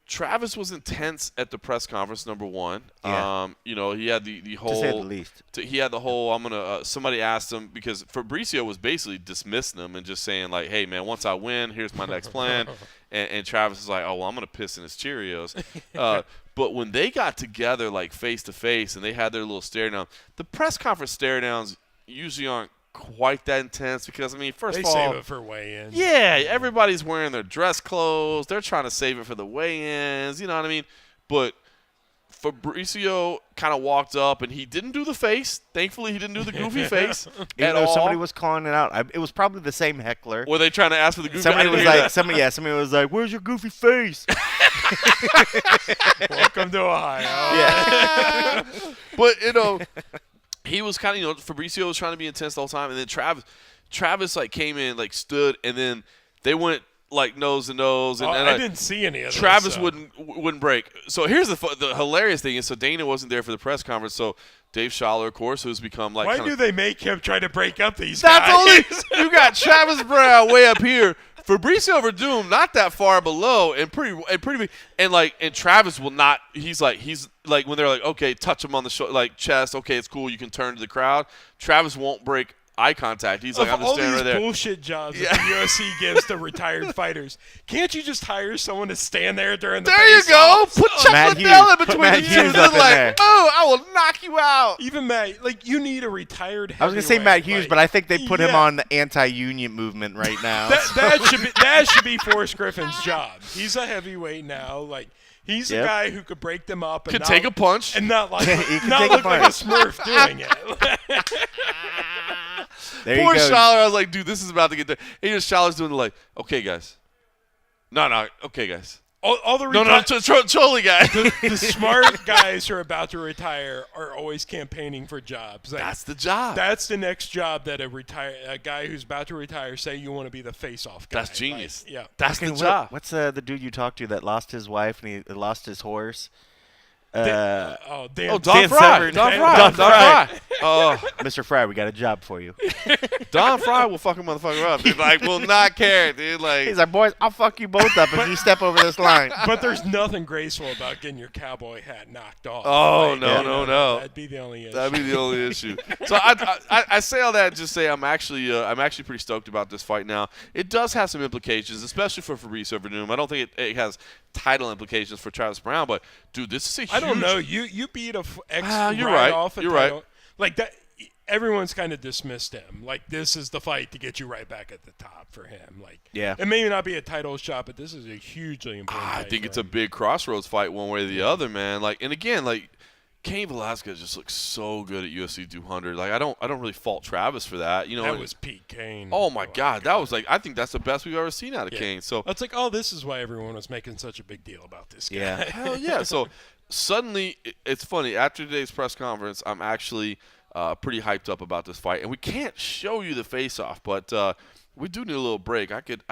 Speaker 1: Travis was intense at the press conference. Number one,
Speaker 2: Yeah.
Speaker 1: he had the whole.
Speaker 2: To say the least.
Speaker 1: He had the whole. I'm gonna. Somebody asked him because Fabricio was basically dismissing him and just saying like, "Hey man, once I win, here's my next plan." And Travis is like, "Oh well, I'm gonna piss in his Cheerios." But when they got together like face to face and they had their little stare down, the press conference stare downs usually aren't quite that intense because, I mean, first
Speaker 3: They
Speaker 1: of all,
Speaker 3: save it for weigh-in.
Speaker 1: yeah, everybody's wearing their dress clothes. They're trying to save it for the weigh-ins. You know what I mean? But Fabricio kind of walked up, and he didn't do the face. Thankfully, he didn't do the goofy face
Speaker 2: Even
Speaker 1: at
Speaker 2: though
Speaker 1: all.
Speaker 2: somebody was calling it out, it was probably the same heckler.
Speaker 1: Were they trying to ask for the goofy?
Speaker 2: Somebody
Speaker 1: I didn't
Speaker 2: was
Speaker 1: hear
Speaker 2: like,
Speaker 1: that.
Speaker 2: somebody was like, "Where's your goofy face?"
Speaker 3: Welcome to Ohio.
Speaker 2: Yeah.
Speaker 1: But, he was kind of, Fabricio was trying to be intense the whole time, and then Travis like came in, like stood, and then they went like nose to nose, and,
Speaker 3: I didn't see any of this.
Speaker 1: Travis wouldn't break. So here's the hilarious thing is, so Dana wasn't there for the press conference, so Dave Schaller, of course, who's become like.
Speaker 3: Why do they make him try to break up these
Speaker 1: That's
Speaker 3: guys?
Speaker 1: only you got Travis Brown way up here. Fabricio Verdum not that far below and pretty big, and Travis will not. He's like when they're like, okay, touch him on the like chest, okay, it's cool, you can turn to the crowd. Travis won't break eye contact. He's like, I'm just
Speaker 3: all
Speaker 1: standing
Speaker 3: these
Speaker 1: right there.
Speaker 3: bullshit jobs that the UFC gives to retired fighters, can't you just hire someone to stand there during the
Speaker 1: There you go.
Speaker 3: face-offs?
Speaker 1: Put Chuck
Speaker 2: Matt
Speaker 1: Liddell in
Speaker 2: Hughes. Put
Speaker 1: between
Speaker 2: Matt
Speaker 1: the
Speaker 2: Hughes
Speaker 1: two.
Speaker 2: up in
Speaker 1: Like,
Speaker 2: there.
Speaker 1: oh, I will knock you out.
Speaker 3: Even Matt, like you need a retired.
Speaker 2: I was gonna say Matt Hughes,
Speaker 3: like,
Speaker 2: but I think they put him
Speaker 3: yeah.
Speaker 2: on the anti-union movement right now.
Speaker 3: That should be Forrest Griffin's job. He's a heavyweight now. Like he's a
Speaker 2: Yep.
Speaker 3: guy who could break them up and
Speaker 1: Could
Speaker 3: not,
Speaker 1: take a punch.
Speaker 3: and not like
Speaker 2: He could
Speaker 3: not
Speaker 2: take a
Speaker 3: look like a
Speaker 2: punch.
Speaker 3: Smurf doing it.
Speaker 2: There
Speaker 1: Poor
Speaker 2: you go.
Speaker 1: Schaller, I was like, dude, this is about to get there. And just Schaller's doing like, okay, guys. No, okay, guys.
Speaker 3: all the
Speaker 1: No, Choli guy.
Speaker 3: the smart guys who are about to retire are always campaigning for jobs. Like,
Speaker 1: That's the job.
Speaker 3: that's the next job that a guy who's about to retire say you want to be the face-off guy.
Speaker 1: That's genius.
Speaker 3: Like, yeah.
Speaker 1: That's the
Speaker 2: Fucking
Speaker 1: job.
Speaker 2: What's the dude you talked to that lost his wife and he lost his horse?
Speaker 3: Dan
Speaker 1: Don
Speaker 2: Dan
Speaker 1: Fry.
Speaker 2: Severn.
Speaker 1: Don
Speaker 2: Dan
Speaker 1: Fry.
Speaker 2: Don
Speaker 1: Don Fry. Oh,
Speaker 2: Mr. Fry, we got a job for you.
Speaker 1: Don Fry will fuck a motherfucker up. Dude, like, will not care, dude. Like,
Speaker 2: He's like, boys, I'll fuck you both up if you step over this line.
Speaker 3: But there's nothing graceful about getting your cowboy hat knocked off.
Speaker 1: Oh,
Speaker 3: Like,
Speaker 1: no,
Speaker 3: you know,
Speaker 1: no.
Speaker 3: That'd be the only issue.
Speaker 1: that'd be the only issue. So I say all that to just say I'm actually pretty stoked about this fight now. It does have some implications, especially for Fabricio Verdum. I don't think it has title implications for Travis Brown, but dude, this is a huge.
Speaker 3: I don't know. You beat a ex
Speaker 1: you're
Speaker 3: right
Speaker 1: right.
Speaker 3: off a
Speaker 1: You're
Speaker 3: title.
Speaker 1: right.
Speaker 3: Like that. Everyone's kind of dismissed him. Like this is the fight to get you right back at the top for him. Like
Speaker 2: Yeah.
Speaker 3: it may not be a title shot, but this is a hugely important.
Speaker 1: I
Speaker 3: fight
Speaker 1: think
Speaker 3: for
Speaker 1: it's a
Speaker 3: him.
Speaker 1: big crossroads fight, one way or the other, man. Like, and again, like Cain Velasquez just looks so good at UFC 200. Like, I don't really fault Travis for that. You know,
Speaker 3: That was Pete Kane.
Speaker 1: oh my God, that was like, I think that's the best we've ever seen out of Cain. So
Speaker 3: It's like, oh, this is why everyone was making such a big deal about this guy.
Speaker 2: Yeah.
Speaker 1: hell yeah. So suddenly, it's funny. After today's press conference, I'm actually pretty hyped up about this fight, and we can't show you the face-off, but we do need a little break. I could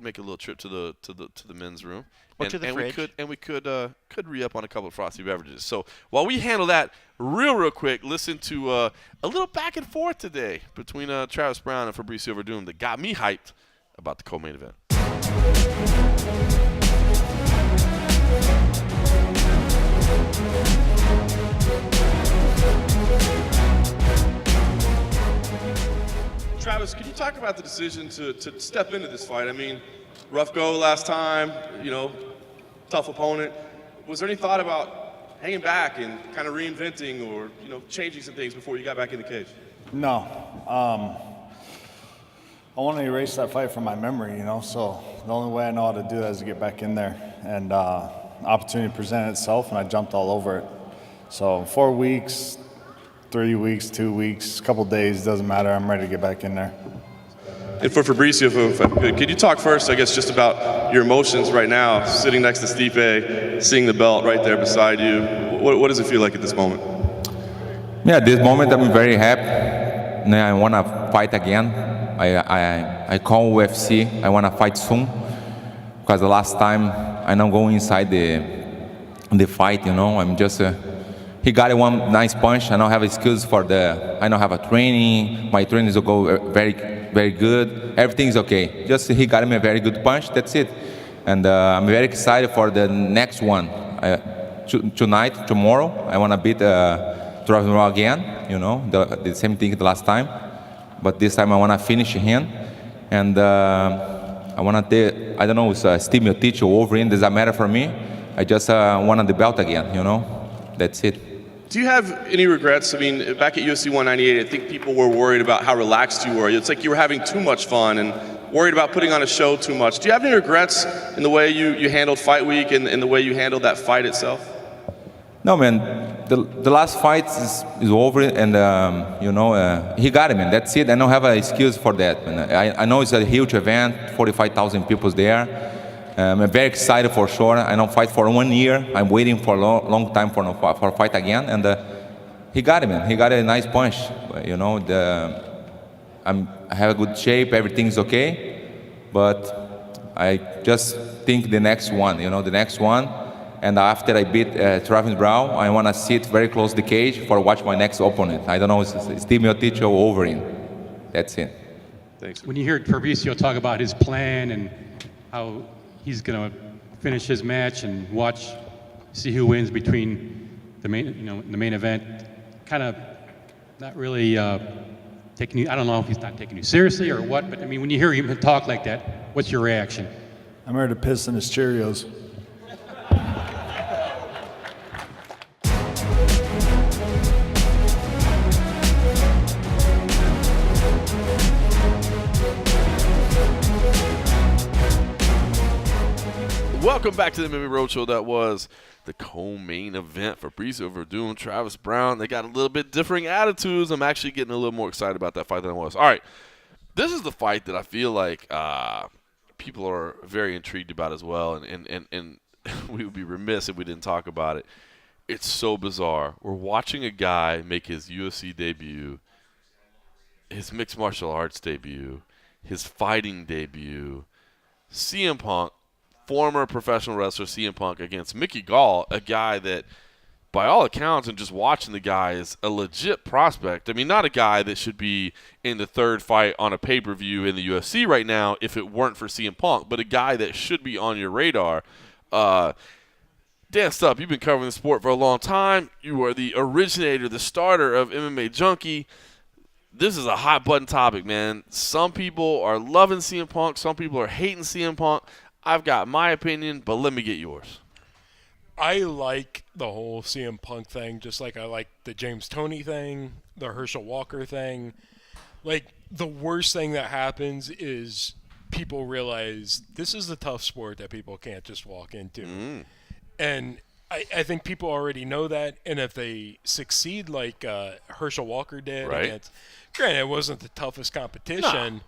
Speaker 1: make a little trip to the men's room,
Speaker 2: Or to the fridge.
Speaker 1: we could re-up on a couple of frosty beverages. So while we handle that, real quick, listen to a little back and forth today between Travis Brown and Fabricio Verdum that got me hyped about the co-main event. Travis, could you talk about the decision to step into this fight? I mean, rough go last time, tough opponent. Was there any thought about hanging back and kind of reinventing or, changing some things before you got back in the cage?
Speaker 4: No. I want to erase that fight from my memory, so the only way I know how to do that is to get back in there. And opportunity presented itself, and I jumped all over it. So 4 weeks, 3 weeks, 2 weeks, a couple days, doesn't matter. I'm ready to get back in there.
Speaker 1: And for Fabricio, could you talk first, I guess, just about your emotions right now, sitting next to Stipe, seeing the belt right there beside you? What does it feel like at this moment?
Speaker 5: Yeah, this moment I'm very happy. I want to fight again. I call UFC. I want to fight soon because the last time I don't go inside the fight. I'm just. He got one nice punch. I don't have skills for I don't have a training. My trainings will go very very good. Everything's okay. Just he got me a very good punch. That's it. And I'm very excited for the next one. Tonight, tomorrow, I want to beat Travis Browne again. You know, the same thing the last time. But this time I want to finish him. And I want to, I don't know, it's Steve Miocic or Wolverine. Doesn't matter for me. I just want the belt again, you know. That's it.
Speaker 6: Do you have any regrets? I mean, back at UFC 198, I think people were worried about how relaxed you were. It's like you were having too much fun and worried about putting on a show too much. Do you have any regrets in the way you handled fight week and the way you handled that fight itself?
Speaker 5: No, man. The last fight is over, and you know, he got it, man. That's it. I don't have an excuse for that. Man. I know it's a huge event, 45,000 people there. I'm very excited for sure. I don't fight for 1 year. I'm waiting for a long time for a fight again, and he got it, man. He got a nice punch. You know, I have a good shape. Everything's okay, but I just think the next one. You know, the next one. And after I beat Travis Browne, I want to sit very close to the cage for watch my next opponent. I don't know, it's Steve Miocic or Wolverine. That's it.
Speaker 6: Thanks.
Speaker 7: When you hear Fabricio talk about his plan and how he's going to finish his match and see who wins between the main event, kind of not really taking you. I don't know if he's not taking you seriously or what, but I mean, when you hear him talk like that, what's your reaction?
Speaker 4: I'm ready to piss in his Cheerios.
Speaker 1: Welcome back to the MMA Roadshow. That was the co-main event. Fabricio Werdum, Travis Browne. They got a little bit differing attitudes. I'm actually getting a little more excited about that fight than I was. All right, this is the fight that I feel like people are very intrigued about as well, and we would be remiss if we didn't talk about it. It's so bizarre. We're watching a guy make his UFC debut, his mixed martial arts debut, his fighting debut, CM Punk, former professional wrestler CM Punk against Mickey Gall, a guy that, by all accounts, and just watching the guy, is a legit prospect. I mean, not a guy that should be in the third fight on a pay-per-view in the UFC right now if it weren't for CM Punk, but a guy that should be on your radar. Dan Stupp, you've been covering the sport for a long time. You are the originator, the starter of MMAjunkie. This is a hot-button topic, man. Some people are loving CM Punk. Some people are hating CM Punk. I've got my opinion, but let me get yours.
Speaker 3: I like the whole CM Punk thing, just like I like the James Toney thing, the Herschel Walker thing. Like, the worst thing that happens is people realize this is a tough sport that people can't just walk into. And I think people already know that, and if they succeed like Herschel Walker did,
Speaker 1: right.
Speaker 3: Granted, it wasn't the toughest competition,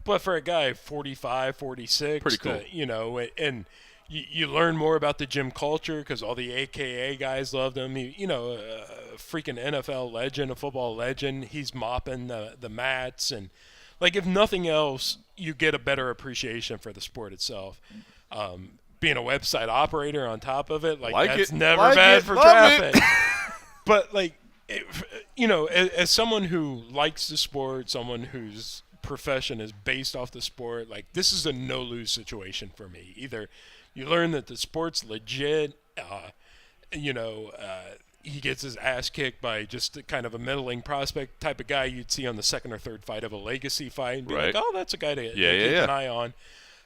Speaker 3: but for a guy 45, 46,
Speaker 1: pretty cool.
Speaker 3: You know, and you learn more about the gym culture because all the AKA guys loved him. You know, a freaking NFL legend, a football legend. He's mopping the mats. And, like, if nothing else, you get a better appreciation for the sport itself. Being a website operator on top of it, that's never bad for traffic. But, like, you know, as someone who likes the sport, someone whose profession is based off the sport, like, this is a no-lose situation for me. Either you learn that the sport's legit, he gets his ass kicked by just kind of a middling prospect type of guy you'd see on the second or third fight of a legacy fight and be like, oh, that's a guy to keep an eye on.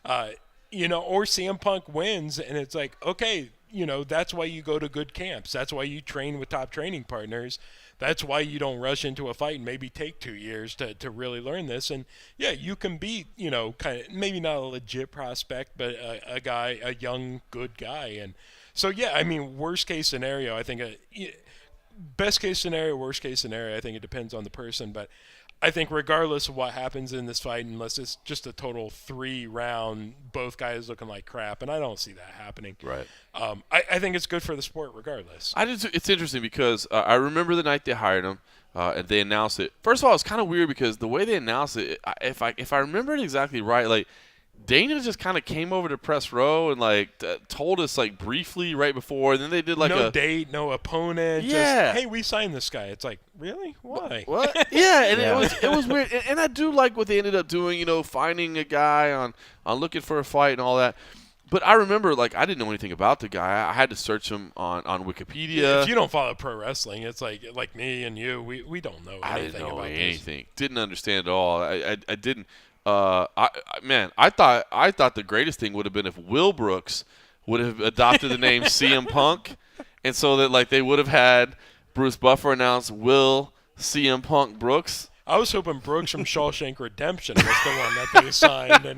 Speaker 3: Or CM Punk wins, and it's like, okay, you know, that's why you go to good camps. That's why you train with top training partners. That's why you don't rush into a fight and maybe take 2 years to really learn this. And, yeah, you can be, you know, kind of maybe not a legit prospect, but a young, good guy. And so, yeah, I mean, worst case scenario, I think best case scenario, worst case scenario, I think it depends on the person. But I think regardless of what happens in this fight, unless it's just a total 3-round, both guys looking like crap, and I don't see that happening.
Speaker 1: Right.
Speaker 3: I think it's good for the sport regardless.
Speaker 1: It's interesting because I remember the night they hired him and they announced it. First of all, it's kind of weird because the way they announced it, if I remember it exactly right, like, Dana just kind of came over to press row and like told us like briefly right before, and then they did like
Speaker 3: no date, no opponent.
Speaker 1: Yeah.
Speaker 3: Just, hey, we signed this guy. It's like, really? Why?
Speaker 1: What? Yeah, and it was weird, and I do like what they ended up doing. Finding a guy on looking for a fight and all that. But I remember, like, I didn't know anything about the guy. I had to search him on Wikipedia.
Speaker 3: If you don't follow pro wrestling, it's like me and you. We don't know anything
Speaker 1: I didn't know
Speaker 3: about
Speaker 1: anything. Didn't understand at all. I didn't. I thought the greatest thing would have been if Will Brooks would have adopted the name CM Punk, and so that like they would have had Bruce Buffer announce Will CM Punk Brooks.
Speaker 3: I was hoping Brooks from Shawshank Redemption was the one that they signed, and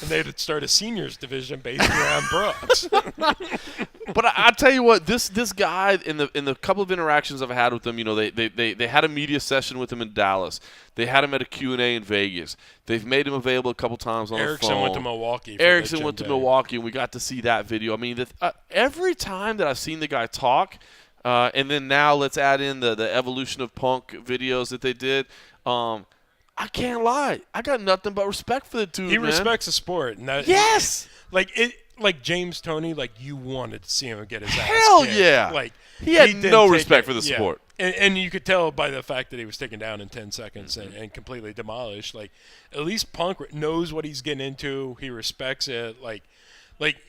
Speaker 3: they'd start a seniors division based around Brooks.
Speaker 1: But I tell you what, this guy in the couple of interactions I've had with him, they had a media session with him in Dallas. They had him at a Q&A in Vegas. They've made him available a couple times on the phone.
Speaker 3: Erickson went to Milwaukee.
Speaker 1: Erickson went to Milwaukee, and we got to see that video. I mean, every time that I've seen the guy talk. And then now let's add in the evolution of Punk videos that they did. I can't lie. I got nothing but respect for the dude,
Speaker 3: He
Speaker 1: man.
Speaker 3: respects the sport. And that,
Speaker 1: Yes!
Speaker 3: Like James Toney, like you wanted to see him get his ass
Speaker 1: Hell
Speaker 3: kicked.
Speaker 1: yeah.
Speaker 3: Like
Speaker 1: He had
Speaker 3: didn't
Speaker 1: no
Speaker 3: take
Speaker 1: respect
Speaker 3: it.
Speaker 1: for the
Speaker 3: Yeah.
Speaker 1: sport.
Speaker 3: And you could tell by the fact that he was taken down in 10 seconds and completely demolished. Like, at least Punk knows what he's getting into. He respects it. Like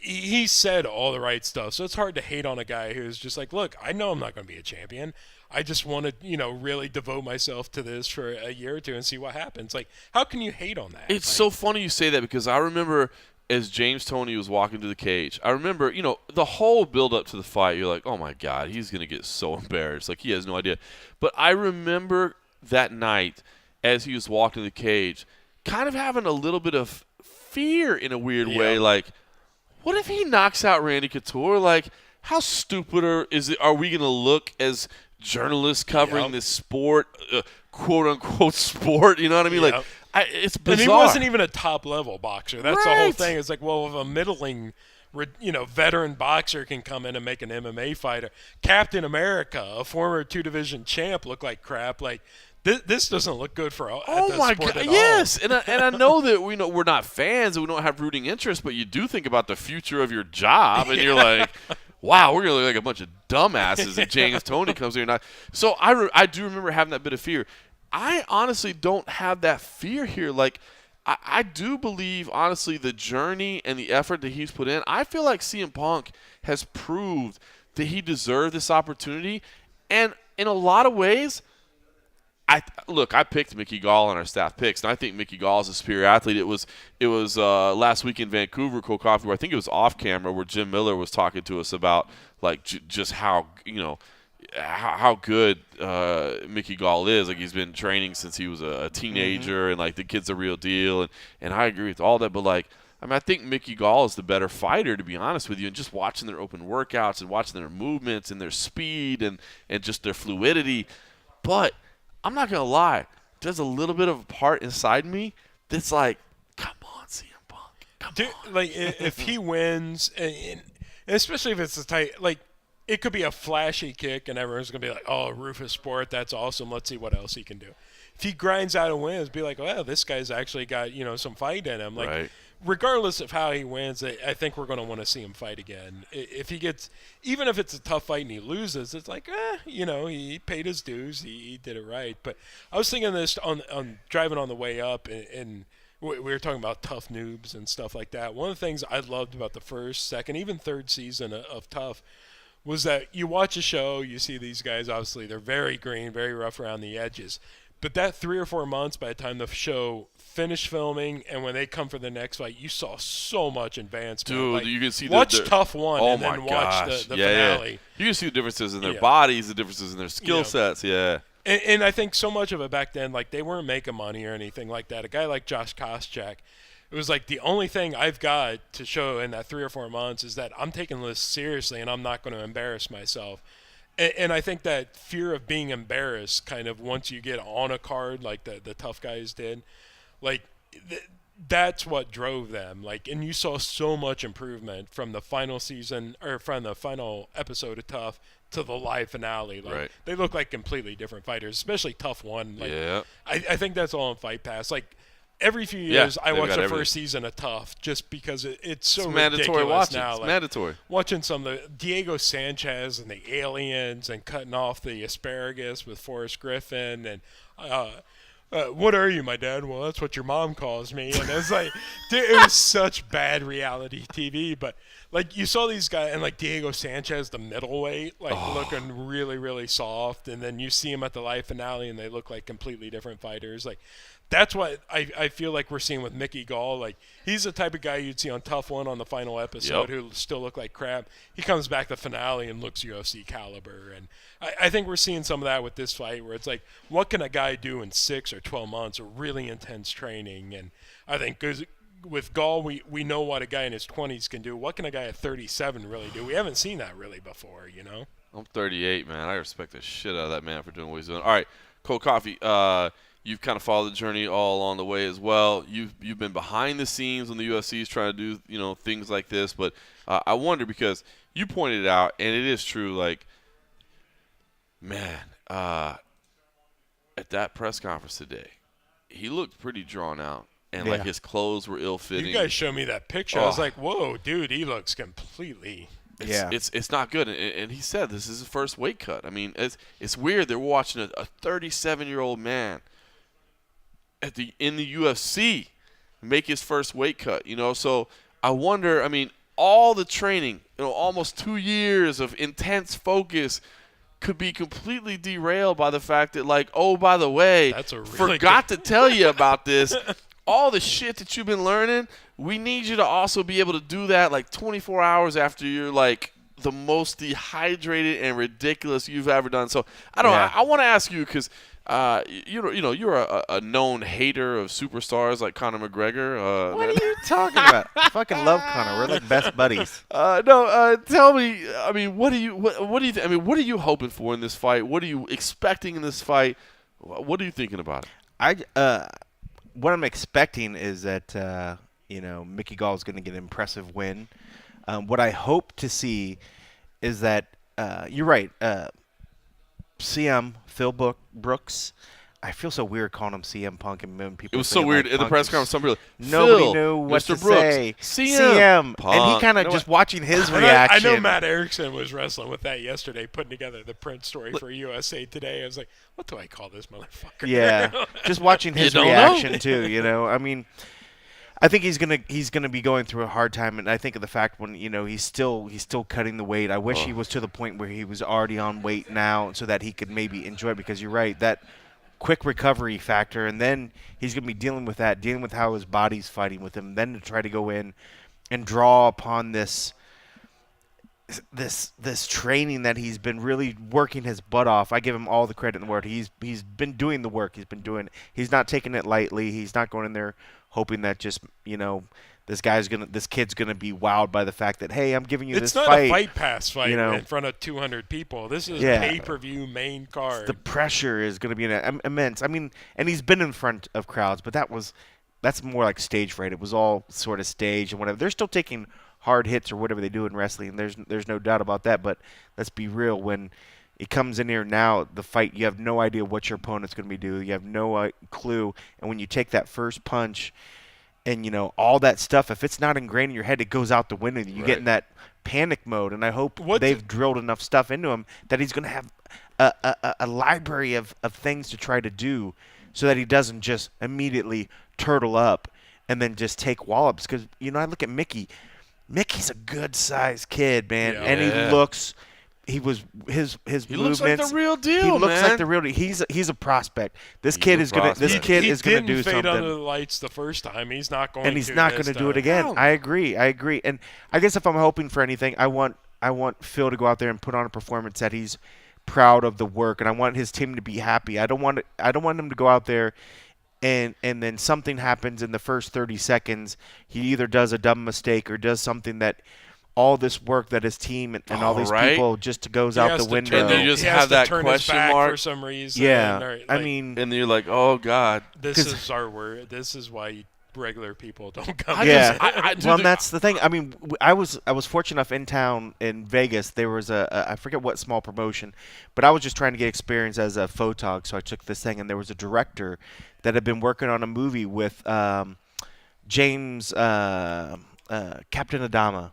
Speaker 3: he said all the right stuff. So it's hard to hate on a guy who's just like, look, I know I'm not going to be a champion. I just want to, really devote myself to this for a year or two and see what happens. Like, how can you hate on that?
Speaker 1: It's so funny you say that because I remember as James Toney was walking to the cage, I remember, the whole build-up to the fight, you're like, oh, my God, he's going to get so embarrassed. Like, he has no idea. But I remember that night as he was walking to the cage kind of having a little bit of fear in a weird way, like, what if he knocks out Randy Couture? Like, how stupid are we going to look as journalists covering this sport, quote-unquote sport? You know what I mean? Like, it's bizarre.
Speaker 3: And he wasn't even a top-level boxer. That's the whole
Speaker 1: Right.
Speaker 3: thing. It's like, well, if a middling, veteran boxer can come in and make an MMA fighter, Captain America, a former two-division champ, look like crap. Like, this doesn't look good for
Speaker 1: Oh my God! Yes, and I know that we're not fans and we don't have rooting interest, but you do think about the future of your job, and you're like, "Wow, we're gonna look like a bunch of dumbasses if James Toney comes here." So I do remember having that bit of fear. I honestly don't have that fear here. Like, I do believe honestly the journey and the effort that he's put in. I feel like CM Punk has proved that he deserved this opportunity, and in a lot of ways. I picked Mickey Gall on our staff picks, and I think Mickey Gall is a superior athlete. It was last week in Vancouver, Cold Coffee, where I think it was off camera, where Jim Miller was talking to us about like just how how good Mickey Gall is. Like, he's been training since he was a teenager, and like the kid's a real deal. And I agree with all that, but like. I mean, I think Mickey Gall is the better fighter, to be honest with you, and just watching their open workouts and watching their movements and their speed and just their fluidity. But I'm not going to lie. There's a little bit of a part inside me that's like, come on, CM Punk. Come on.
Speaker 3: Like, if he wins, and especially if it's a tight, like, it could be a flashy kick, and everyone's going to be like, oh, Rufus Sport, that's awesome. Let's see what else he can do. If he grinds out and wins, be like, well, this guy's actually got, some fight in him. Like,
Speaker 1: right.
Speaker 3: Regardless of how he wins, I think we're going to want to see him fight again. If he gets, even if it's a tough fight and he loses, it's like, he paid his dues. He did it right. But I was thinking this on driving on the way up, and we were talking about Tough Noobs and stuff like that. One of the things I loved about the first, second, even third season of Tough was that you watch a show, you see these guys, obviously, they're very green, very rough around the edges. But that 3 or 4 months by the time the show finished filming and when they come for the next fight, you saw so much advancement.
Speaker 1: Dude,
Speaker 3: like,
Speaker 1: you can see
Speaker 3: watch Tough 1
Speaker 1: oh
Speaker 3: and then watch the finale.
Speaker 1: Yeah. You can see the differences in their bodies, the differences in their skill sets. Yeah.
Speaker 3: And I think so much of it back then, like, they weren't making money or anything like that. A guy like Josh Koscheck, it was like the only thing I've got to show in that 3 or 4 months is that I'm taking this seriously and I'm not going to embarrass myself. And I think that fear of being embarrassed kind of once you get on a card like the tough guys did, like that's what drove them. Like, and you saw so much improvement from the final season or from the final episode of Tough to the live finale. Like,
Speaker 1: right.
Speaker 3: They look like completely different fighters, especially Tough 1. Like,
Speaker 1: yeah.
Speaker 3: I think that's all on Fight Pass. Like, every few
Speaker 1: Yeah,
Speaker 3: years I
Speaker 1: they've
Speaker 3: watch
Speaker 1: got
Speaker 3: the
Speaker 1: everything.
Speaker 3: first season of Tough just because it's so
Speaker 1: It's mandatory
Speaker 3: ridiculous
Speaker 1: watching.
Speaker 3: now.
Speaker 1: It's
Speaker 3: Like,
Speaker 1: mandatory.
Speaker 3: watching some of the Diego Sanchez and the aliens and cutting off the asparagus with Forrest Griffin and what are you, my dad? Well, that's what your mom calls me. And it's like, dude, it was such bad reality TV. But like you saw these guys and like Diego Sanchez, the middleweight, like looking really, really soft, and then you see him at the live finale and they look like completely different fighters. Like that's what I feel like we're seeing with Mickey Gall. Like he's the type of guy you'd see on Tough One on the final episode who still look like crap. He comes back the finale and looks UFC caliber. And I think we're seeing some of that with this fight where it's like, what can a guy do in 6 or 12 months of really intense training? And I think with Gall, we know what a guy in his 20s can do. What can a guy at 37 really do? We haven't seen that really before, you know?
Speaker 1: I'm 38, man. I respect the shit out of that man for doing what he's doing. All right, Cold Coffee, you've kind of followed the journey all along the way as well. You've been behind the scenes when the UFC is trying to do things like this. But I wonder because you pointed it out, and it is true. Like, man, at that press conference today, he looked pretty drawn out, and like his clothes were ill-fitting.
Speaker 3: You guys showed me that picture. I was like, whoa, dude, he looks completely.
Speaker 1: It's not good, and he said this is his first weight cut. I mean, it's weird. They're watching a 37-year-old man in the UFC make his first weight cut. So I wonder. I mean, all the training, almost 2 years of intense focus, could be completely derailed by the fact that, like, oh, by the way,
Speaker 3: That's a really
Speaker 1: forgot to tell you about this. All the shit that you've been learning, we need you to also be able to do that like 24 hours after you're like the most dehydrated and ridiculous you've ever done. So I want to ask you because you're a known hater of superstars like Conor McGregor.
Speaker 2: What are you talking about? I fucking love Conor. We're like best buddies.
Speaker 1: Tell me. I mean, what do you think? I mean, what are you hoping for in this fight? What are you expecting in this fight? What are you thinking about it?
Speaker 2: What I'm expecting is that Mickey Gall is going to get an impressive win. What I hope to see is that you're right. CM Phil Brooks. I feel so weird calling him CM Punk, and when people.
Speaker 1: It was so weird in the press conference. Somebody
Speaker 2: nobody knew what to say. CM
Speaker 1: Punk.
Speaker 2: And he kind of just watching his reaction.
Speaker 3: I know Matt Erickson was wrestling with that yesterday, putting together the print story for USA Today. I was like, what do I call this motherfucker?
Speaker 2: Yeah, just watching his reaction too. I mean, I think he's gonna be going through a hard time, and I think of the fact when he's still cutting the weight. I wish he was to the point where he was already on weight now, so that he could maybe enjoy it. Because you're right, that quick recovery factor, and then he's going to be dealing with how his body's fighting with him, then to try to go in and draw upon this training that he's been really working his butt off. I give him all the credit in the world. He's been doing the work. He's not taking it lightly. He's not going in there hoping that just this kid's gonna be wowed by the fact that, hey, I'm giving you this fight.
Speaker 3: It's not a Fight Pass fight in front of 200 people. This is pay-per-view main card.
Speaker 2: The pressure is gonna be immense. I mean, and he's been in front of crowds, but that's more like stage fright. It was all sort of staged and whatever. They're still taking hard hits or whatever they do in wrestling. There's no doubt about that. But let's be real. When it comes in here now, the fight, you have no idea what your opponent's going to be doing. You have no clue. And when you take that first punch and, all that stuff, if it's not ingrained in your head, it goes out the window. You get in that panic mode. And I hope they've drilled enough stuff into him that he's going to have a library of things to try to do so that he doesn't just immediately turtle up and then just take wallops. Because, I look at Mickey. Mickey's a good-sized kid, man, and he looks. He movements.
Speaker 1: Looks like the real deal.
Speaker 2: He looks like the real deal. He's a prospect. This kid is gonna do something.
Speaker 3: He didn't fade under the lights the first time. He's not going.
Speaker 2: And he's not going to do it again. No. I agree. And I guess if I'm hoping for anything, I want Phil to go out there and put on a performance that he's proud of the work, and I want his team to be happy. I don't want him to go out there and then something happens in the first 30 seconds. He either does a dumb mistake or does something that all this work that his team and all these people just goes out the window.
Speaker 1: And then you just have that question mark
Speaker 3: for some reason.
Speaker 2: Yeah, I mean,
Speaker 1: and you're like, oh God,
Speaker 3: this is our word. This is why regular people don't come.
Speaker 2: Yeah,
Speaker 1: dude,
Speaker 2: that's the thing. I mean, I was fortunate enough in town in Vegas. There was I forget what small promotion, but I was just trying to get experience as a photog, so I took this thing, and there was a director that had been working on a movie with James Captain Adama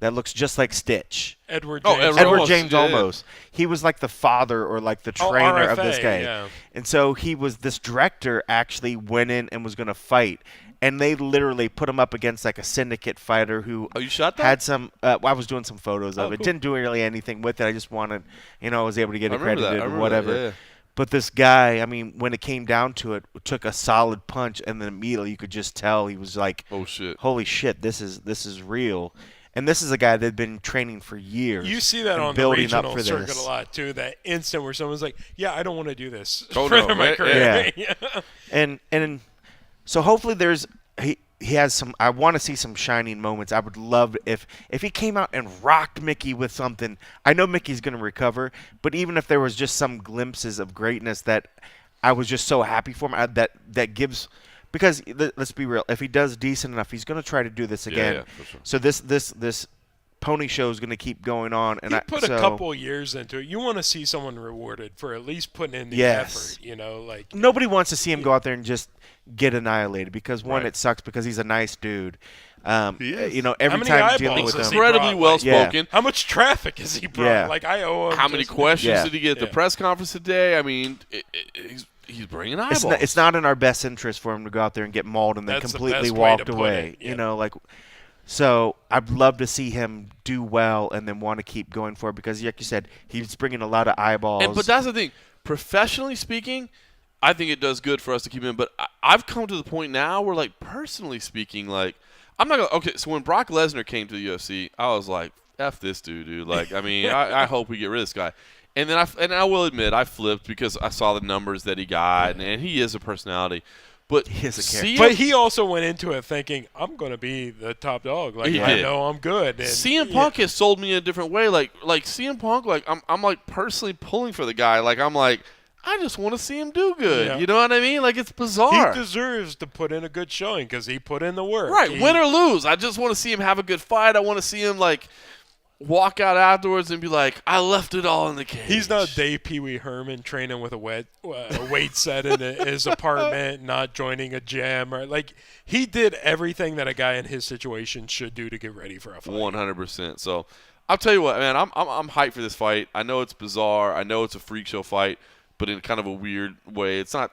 Speaker 2: that looks just like Stitch.
Speaker 3: Edward
Speaker 1: Oh,
Speaker 3: James.
Speaker 1: Edward
Speaker 2: Edward James
Speaker 1: yeah.
Speaker 2: almost. He was like the father or like the trainer of this
Speaker 3: RFA,
Speaker 2: guy.
Speaker 3: yeah.
Speaker 2: And so this director actually went in and was going to fight. And they literally put him up against like a syndicate fighter who
Speaker 1: Oh, you shot that?
Speaker 2: had some I was doing some photos of it.
Speaker 1: Cool.
Speaker 2: Didn't do really anything with it. I just wanted, I was able to get
Speaker 1: I
Speaker 2: it
Speaker 1: remember that.
Speaker 2: credited
Speaker 1: I
Speaker 2: or
Speaker 1: remember
Speaker 2: whatever.
Speaker 1: that, yeah.
Speaker 2: But this guy, I mean, when it came down to it, took a solid punch, and then immediately you could just tell he was like,
Speaker 1: Oh, shit.
Speaker 2: holy shit, this is real." And this is a guy that had been training for years.
Speaker 3: You see that
Speaker 2: and
Speaker 3: on the
Speaker 2: building up
Speaker 3: regional
Speaker 2: for
Speaker 3: circuit
Speaker 2: this.
Speaker 3: a lot too. That instant where someone's like, "Yeah, I don't want to do this
Speaker 1: Oh,
Speaker 3: for
Speaker 1: no,
Speaker 3: my
Speaker 1: right?
Speaker 3: career."
Speaker 2: Yeah. And so hopefully he has some. I want to see some shining moments. I would love if he came out and rocked Mickey with something. I know Mickey's going to recover, but even if there was just some glimpses of greatness that I was just so happy for him, that gives. Because let's be real, if he does decent enough, he's going to try to do this again.
Speaker 1: Yeah, for sure.
Speaker 2: So this pony show is going to keep going on, and
Speaker 3: You put
Speaker 2: so
Speaker 3: a couple years into it. You want to see someone rewarded for at least putting in the
Speaker 2: Yes.
Speaker 3: effort. Like
Speaker 2: nobody wants to see him go out there and just get annihilated because one,
Speaker 1: Right.
Speaker 2: it sucks because he's a nice dude.
Speaker 1: He is.
Speaker 2: Every
Speaker 3: many
Speaker 2: time dealing
Speaker 3: eyeballs
Speaker 2: with
Speaker 3: has
Speaker 2: him,
Speaker 3: he
Speaker 1: Incredibly
Speaker 3: brought,
Speaker 1: well
Speaker 3: like-
Speaker 1: spoken.
Speaker 3: how much traffic has he brought?
Speaker 2: Yeah.
Speaker 3: Like I owe him.
Speaker 1: How many
Speaker 3: just-
Speaker 1: questions
Speaker 2: Yeah.
Speaker 1: did he get at the
Speaker 3: Yeah.
Speaker 1: press conference today? I mean, he's bringing eyeballs.
Speaker 2: it's not in our best interest for him to go out there and get mauled and then
Speaker 3: That's the
Speaker 2: completely
Speaker 3: best way to
Speaker 2: walked
Speaker 3: put
Speaker 2: away.
Speaker 3: it, yeah.
Speaker 2: So I'd love to see him do well and then want to keep going for it because, like you said, he's bringing a lot of eyeballs.
Speaker 1: But that's the thing. Professionally speaking, I think it does good for us to keep him. But I've come to the point now where, like, personally speaking, like, I'm not gonna. Okay, so when Brock Lesnar came to the UFC, I was like, "F this dude." Like, I mean, I hope we get rid of this guy. And then I will admit I flipped because I saw the numbers that he got, and he is a personality. But
Speaker 2: He is a character.
Speaker 1: CM
Speaker 3: But he also went into it thinking, "I'm going to be the top dog. Like
Speaker 1: He
Speaker 3: I
Speaker 1: did.
Speaker 3: know I'm good." And,
Speaker 1: CM Punk has sold me in a different way. Like CM Punk, like I'm like personally pulling for the guy. Like I'm like, I just want to see him do good.
Speaker 3: Yeah.
Speaker 1: You know what I mean? Like it's bizarre.
Speaker 3: He deserves to put in a good showing because he put in the work.
Speaker 1: Right,
Speaker 3: He-
Speaker 1: win or lose. I just want to see him have a good fight. I want to see him like walk out afterwards and be like, I left it all in the cage.
Speaker 3: He's not Dave Pee Wee Herman training with a weight set in his apartment, not joining a gym. Or like he did everything that a guy in his situation should do to get ready for a fight.
Speaker 1: 100%. So I'll tell you what, man. I'm hyped for this fight. I know it's bizarre. I know it's a freak show fight, but in kind of a weird way. It's not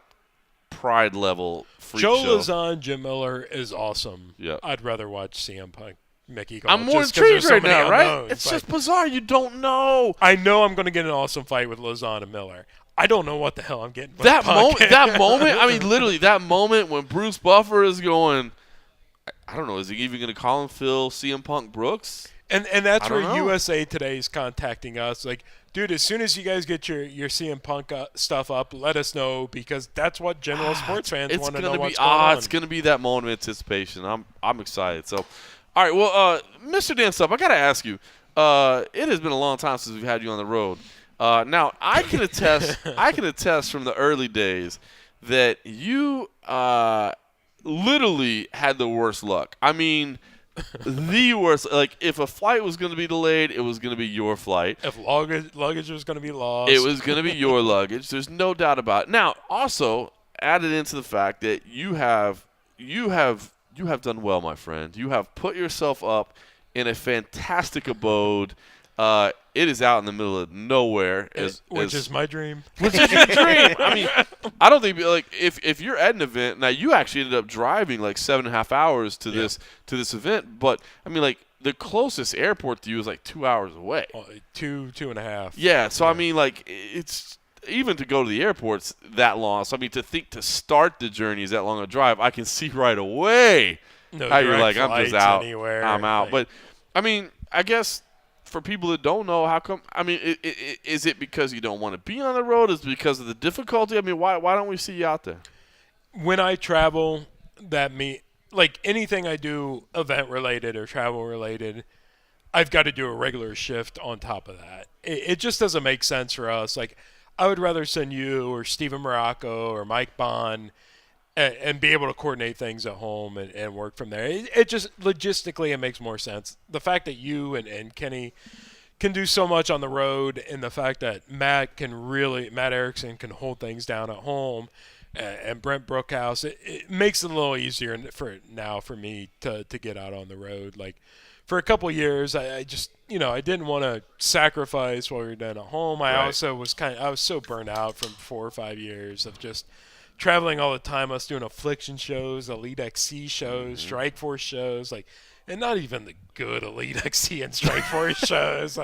Speaker 1: pride level freak
Speaker 3: Joe
Speaker 1: show.
Speaker 3: Lazon, Jim Miller is awesome.
Speaker 1: Yeah.
Speaker 3: I'd rather watch CM Punk, Mickey Gall.
Speaker 1: I'm more
Speaker 3: just 'cause there's
Speaker 1: intrigued
Speaker 3: so
Speaker 1: right
Speaker 3: many
Speaker 1: now, right?
Speaker 3: unknowns,
Speaker 1: It's
Speaker 3: but
Speaker 1: just bizarre. You don't know.
Speaker 3: I know I'm going to get an awesome fight with Lazon and Miller. I don't know what the hell I'm getting. With
Speaker 1: That
Speaker 3: Punk.
Speaker 1: moment. I mean, literally, that moment when Bruce Buffer is going. I don't know. Is he even going to call him Phil CM Punk Brooks?
Speaker 3: And that's
Speaker 1: I
Speaker 3: where
Speaker 1: don't know.
Speaker 3: USA Today is contacting us. Like, dude, as soon as you guys get your CM Punk stuff up, let us know because that's what general sports fans
Speaker 1: It's
Speaker 3: want to
Speaker 1: gonna
Speaker 3: know
Speaker 1: be
Speaker 3: what's going on.
Speaker 1: it's gonna be that moment of anticipation. I'm excited. So, all right. Well, Mr. Dan Stupp, I gotta ask you. It has been a long time since we've had you on the road. Now I can attest. I can attest from the early days that you literally had the worst luck. I mean, the worst. Like, if a flight was going to be delayed, it was going to be your flight.
Speaker 3: If luggage was going to be lost,
Speaker 1: It was going to be your luggage. There's no doubt about it. Now, also added into the fact that you have done well, my friend. You have put yourself up in a fantastic abode. It is out in the middle of nowhere,
Speaker 3: which is my dream.
Speaker 1: which is your dream. I mean, I don't think like if you're at an event now, you actually ended up driving like 7.5 hours to this event, but I mean like the closest airport to you is like 2 hours away.
Speaker 3: Two and a half.
Speaker 1: Yeah, so I mean like it's even to go to the airport's that long. So I mean to think to start the journey is that long a drive, I can see right away
Speaker 3: No
Speaker 1: how you're
Speaker 3: direct
Speaker 1: like I'm just
Speaker 3: flights
Speaker 1: out.
Speaker 3: anywhere.
Speaker 1: I'm out.
Speaker 3: Like-
Speaker 1: But I mean, I guess for people that don't know, how come? I mean, is it because you don't want to be on the road? Is it because of the difficulty? I mean, why don't we see you out there?
Speaker 3: when I travel, like anything I do event related or travel related, I've got to do a regular shift on top of that. It just doesn't make sense for us. Like I would rather send you or Steven Morocco or Mike Bond and be able to coordinate things at home and work from there. It just logistically it makes more sense. The fact that you and Kenny can do so much on the road, and the fact that Matt Erickson can hold things down at home, and Brent Brookhouse, it makes it a little easier for me to get out on the road. Like for a couple years, I just I didn't want to sacrifice what we were doing at home. I also was I was so burnt out from 4 or 5 years of just traveling all the time. I was doing Affliction shows, Elite XC shows, Strikeforce shows, and not even the good Elite XC and Strikeforce shows,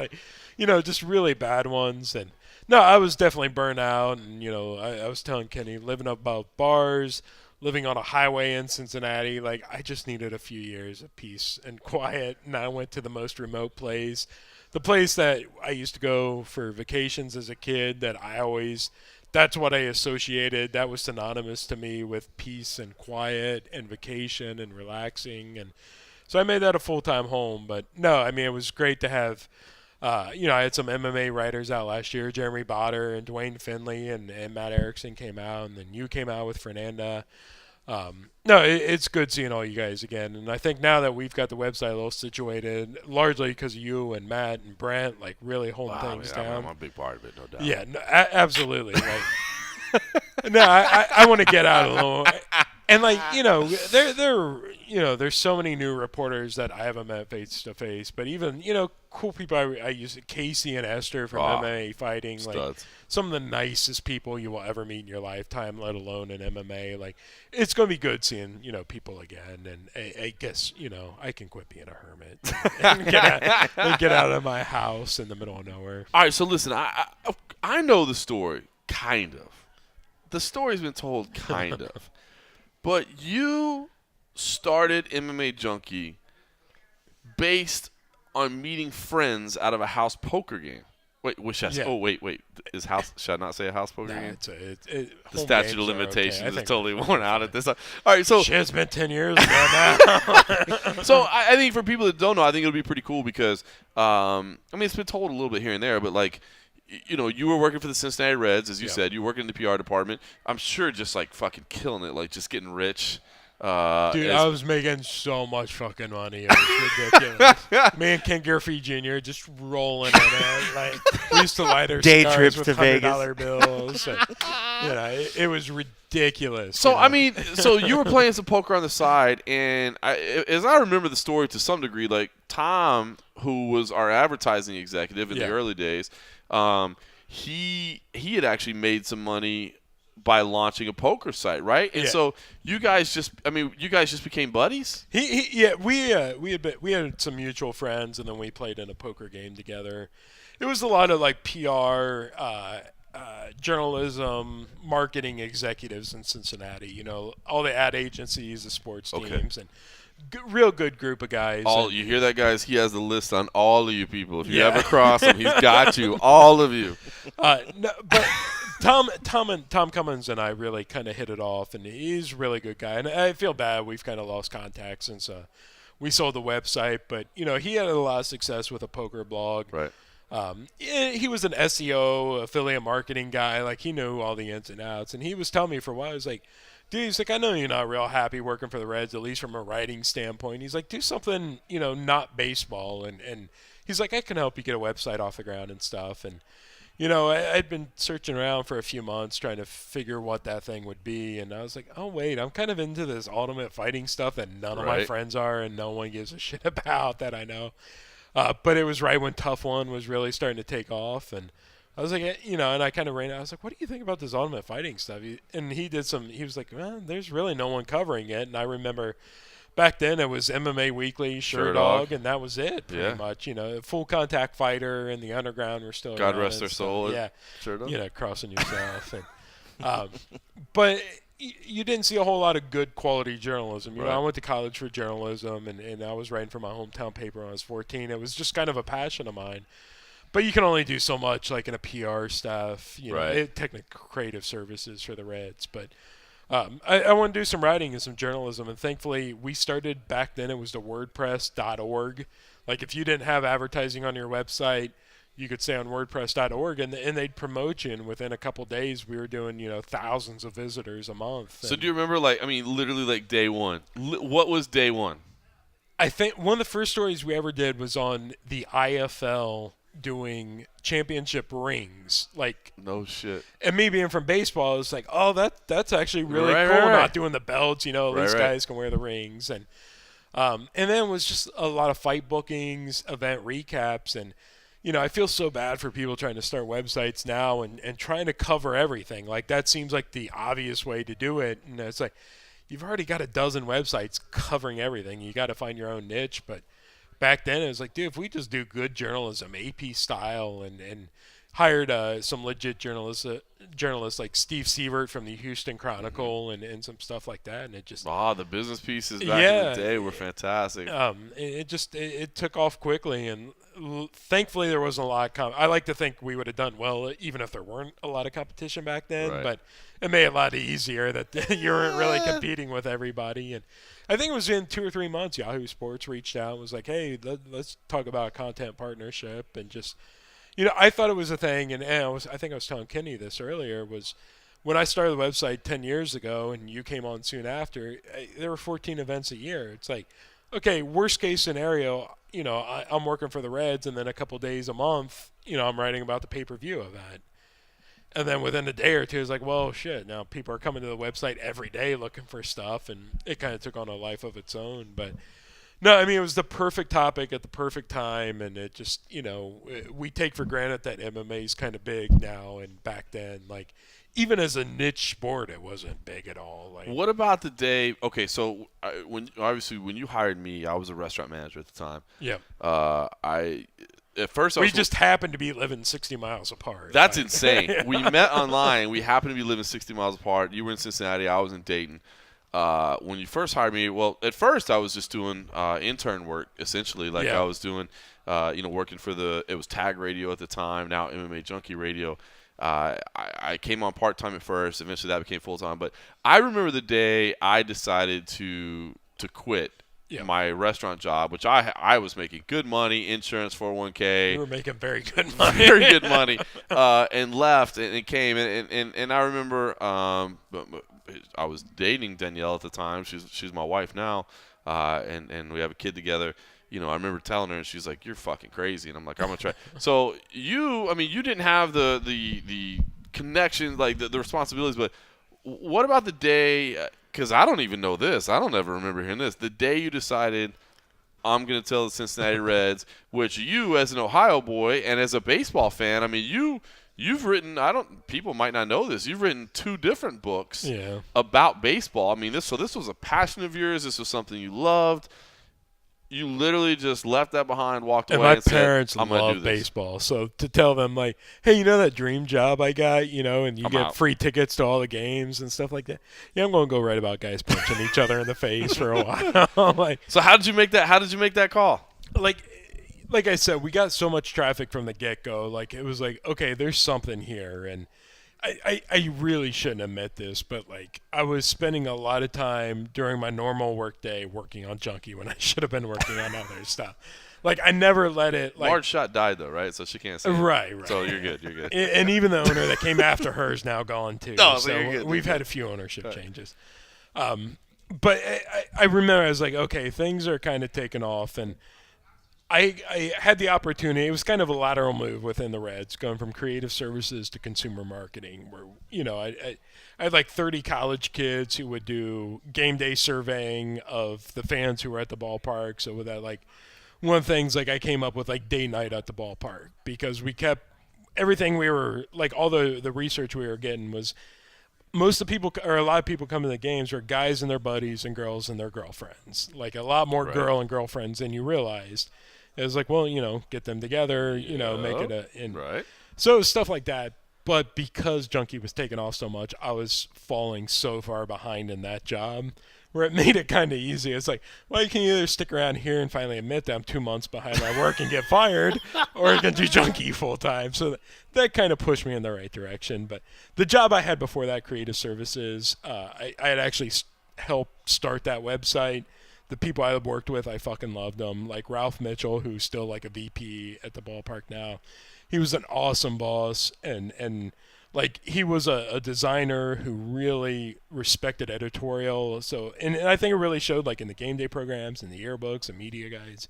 Speaker 3: just really bad ones. And no, I was definitely burnt out. And I was telling Kenny, living up above bars, living on a highway in Cincinnati, I just needed a few years of peace and quiet. And I went to the most remote place, the place that I used to go for vacations as a kid. That's what I associated. That was synonymous to me with peace and quiet and vacation and relaxing. And so I made that a full-time home. But no, I mean, it was great to have, I had some MMA writers out last year, Jeremy Botter and Dwayne Finley, and Matt Erickson came out, and then you came out with Fernanda. No, it's good seeing all you guys again. And I think now that we've got the website a little situated, largely because of you and Matt and Brent, really holding things down.
Speaker 1: I'm a big part of it, no doubt.
Speaker 3: Yeah, no, absolutely. No, I want to get out a little. And there's so many new reporters that I haven't met face to face, but even cool people I use, Casey and Esther from MMA Fighting,
Speaker 1: studs.
Speaker 3: Some of the nicest people you will ever meet in your lifetime, let alone in MMA. It's going to be good seeing people again, and I guess I can quit being a hermit and get out of my house in the middle of nowhere.
Speaker 1: All right, so listen, I know the story, kind of. The story's been told, kind of. But you started MMAjunkie based on meeting friends out of a house poker game. Wait, wait. Should I not say a house poker game? The statute of limitations is totally worn out at this time. All right, so
Speaker 3: shit's been 10 years ago now.
Speaker 1: So I think for people that don't know, I think it'll be pretty cool because it's been told a little bit here and there, but you were working for the Cincinnati Reds, as you said. You were working in the PR department. I'm sure just fucking killing it, just getting rich.
Speaker 3: Dude, I was making so much fucking money. It was ridiculous. Me and Ken Griffey Jr. just rolling in it. We used to light our
Speaker 2: day
Speaker 3: cigars
Speaker 2: trips
Speaker 3: with
Speaker 2: to Vegas.
Speaker 3: $100 bills. And, it was ridiculous.
Speaker 1: So so you were playing some poker on the side, and as I remember the story to some degree, Tom, who was our advertising executive in the early days, he had actually made some money by launching a poker site, right? And so you guys just became buddies?
Speaker 3: We had some mutual friends, and then we played in a poker game together. It was a lot of PR, journalism, marketing executives in Cincinnati. All the ad agencies, the sports teams, and real good group of guys.
Speaker 1: You hear that, guys? He has a list on all of you people. If you ever cross him, he's got you, all of you.
Speaker 3: No, but Tom Cummins and I really kind of hit it off, and he's a really good guy. And I feel bad we've kind of lost contact since we sold the website. But he had a lot of success with a poker blog.
Speaker 1: Right.
Speaker 3: He was an SEO affiliate marketing guy. He knew all the ins and outs. And he was telling me for a while, he was like, dude, he's like, I know you're not real happy working for the Reds, at least from a writing standpoint. He's like, do something, not baseball. And he's like, I can help you get a website off the ground and stuff. And I'd been searching around for a few months trying to figure what that thing would be, and I was like, oh, wait, I'm kind of into this Ultimate Fighting stuff that none of my friends are and no one gives a shit about that I know. But it was right when Tough One was really starting to take off, and I was like, and I kind of ran out. I was like, what do you think about this Ultimate Fighting stuff? And he was like, well, there's really no one covering it. And I remember back then it was MMA Weekly, Sherdog, and that was it pretty much. Full Contact Fighter and the Underground were still
Speaker 1: God
Speaker 3: around
Speaker 1: rest their soul.
Speaker 3: Yeah,
Speaker 1: Sherdog.
Speaker 3: Crossing yourself. And, but you didn't see a whole lot of good quality journalism. I went to college for journalism, and I was writing for my hometown paper when I was 14. It was just kind of a passion of mine. But you can only do so much, in a PR stuff, technical creative services for the Reds. But I want to do some writing and some journalism, and thankfully we started back then. It was the WordPress.org. If you didn't have advertising on your website, you could stay on WordPress.org, and they'd promote you, and within a couple days, we were doing, thousands of visitors a month.
Speaker 1: So do you remember, literally, day one? What was day one?
Speaker 3: I think one of the first stories we ever did was on the IFL doing championship rings.
Speaker 1: No shit.
Speaker 3: And me being from baseball, I was like, oh, that's actually really
Speaker 1: Right,
Speaker 3: cool.
Speaker 1: right, right.
Speaker 3: Not doing the belts, at least guys can wear the rings. And then it was just a lot of fight bookings, event recaps, and I feel so bad for people trying to start websites now and trying to cover everything. That seems like the obvious way to do it. And it's like, you've already got a dozen websites covering everything. You got to find your own niche. But back then, it was like, dude, if we just do good journalism, AP style, and hired some legit journalists like Steve Sievert from the Houston Chronicle and some stuff like that, and it just
Speaker 1: the business pieces back in the day were fantastic.
Speaker 3: It took off quickly, and thankfully there wasn't a lot of I like to think we would have done well even if there weren't a lot of competition back then,
Speaker 1: Right.
Speaker 3: but it made it a lot easier that you weren't really competing with everybody. And I think it was in 2 or 3 months Yahoo Sports reached out and was like, hey, let's talk about a content partnership. And just I thought it was a thing, and I think I was telling Kenny this earlier, was when I started the website 10 years ago and you came on soon after, there were 14 events a year. It's like, okay, worst case scenario, I'm working for the Reds, and then a couple days a month, I'm writing about the pay-per-view event. And then within a day or two, it's like, well, shit, now people are coming to the website every day looking for stuff, and it kind of took on a life of its own. But no, I mean, it was the perfect topic at the perfect time, and it just, we take for granted that MMA is kind of big now, and back then, even as a niche sport, it wasn't big at all.
Speaker 1: What about the day? Okay, so when you hired me, I was a restaurant manager at the time.
Speaker 3: Yeah.
Speaker 1: At first I
Speaker 3: we
Speaker 1: was,
Speaker 3: just happened to be living 60 miles apart.
Speaker 1: That's insane. We met online. We happened to be living 60 miles apart. You were in Cincinnati. I was in Dayton. When you first hired me, well, at first I was just doing intern work, essentially. I was doing, working for it was Tag Radio at the time, now MMAjunkie Radio. I came on part-time at first. Eventually that became full-time. But I remember the day I decided to quit my restaurant job, which I was making good money, insurance, 401k.
Speaker 3: You were making very good money.
Speaker 1: Very good money. And left and came. And I remember I was dating Danielle at the time. She's my wife now. And we have a kid together. I remember telling her, and she's like, "You're fucking crazy." And I'm like, "I'm gonna try." So you didn't have the connections, the responsibilities, but what about the day? Because I don't even know this. I don't ever remember hearing this. The day you decided, I'm gonna tell the Cincinnati Reds, which you, as an Ohio boy and as a baseball fan, you've written. People might not know this. You've written 2 different books about baseball. This was a passion of yours. This was something you loved. You literally just left that behind, walked away, and
Speaker 3: said, "My parents
Speaker 1: love
Speaker 3: baseball, so to tell them hey, that dream job I got, and you get free tickets to all the games and stuff like that. Yeah, I'm going to go write about guys punching each other in the face for a while."
Speaker 1: So how did you make that? How did you make that call?
Speaker 3: Like I said, we got so much traffic from the get-go. It was okay, there's something here, and I really shouldn't admit this, but I was spending a lot of time during my normal work day working on Junkie when I should have been working on other stuff. I never let it.
Speaker 1: Marge Shot died though, right? So she can't say
Speaker 3: right.
Speaker 1: So you're good. You're good.
Speaker 3: And even the owner that came after her is now gone too.
Speaker 1: No,
Speaker 3: so
Speaker 1: you're good.
Speaker 3: We've had a few ownership changes. But I remember I was like, okay, things are kind of taking off, and I had the opportunity. It was kind of a lateral move within the Reds, going from creative services to consumer marketing, where I had 30 college kids who would do game day surveying of the fans who were at the ballpark. So with that, one of the things I came up with day night at the ballpark, because we kept everything we were all the research we were getting was most of the people, or a lot of people coming to the games, were guys and their buddies and girls and their girlfriends. A lot more girl and girlfriends than you realized. It was well, get them together, make it
Speaker 1: right.
Speaker 3: So it was stuff like that. But because Junkie was taking off so much, I was falling so far behind in that job, where it made it kind of easy. It's well, you can either stick around here and finally admit that I'm 2 months behind my work and get fired, or you can do Junkie full time. So that kind of pushed me in the right direction. But the job I had before that, creative services, I had actually helped start that website. The people I worked with, I fucking loved them. Ralph Mitchell, who's still a VP at the ballpark now. he was an awesome boss, and like he was a designer who really respected editorial. So and I think it really showed like in the game day programs and the yearbooks and media guides.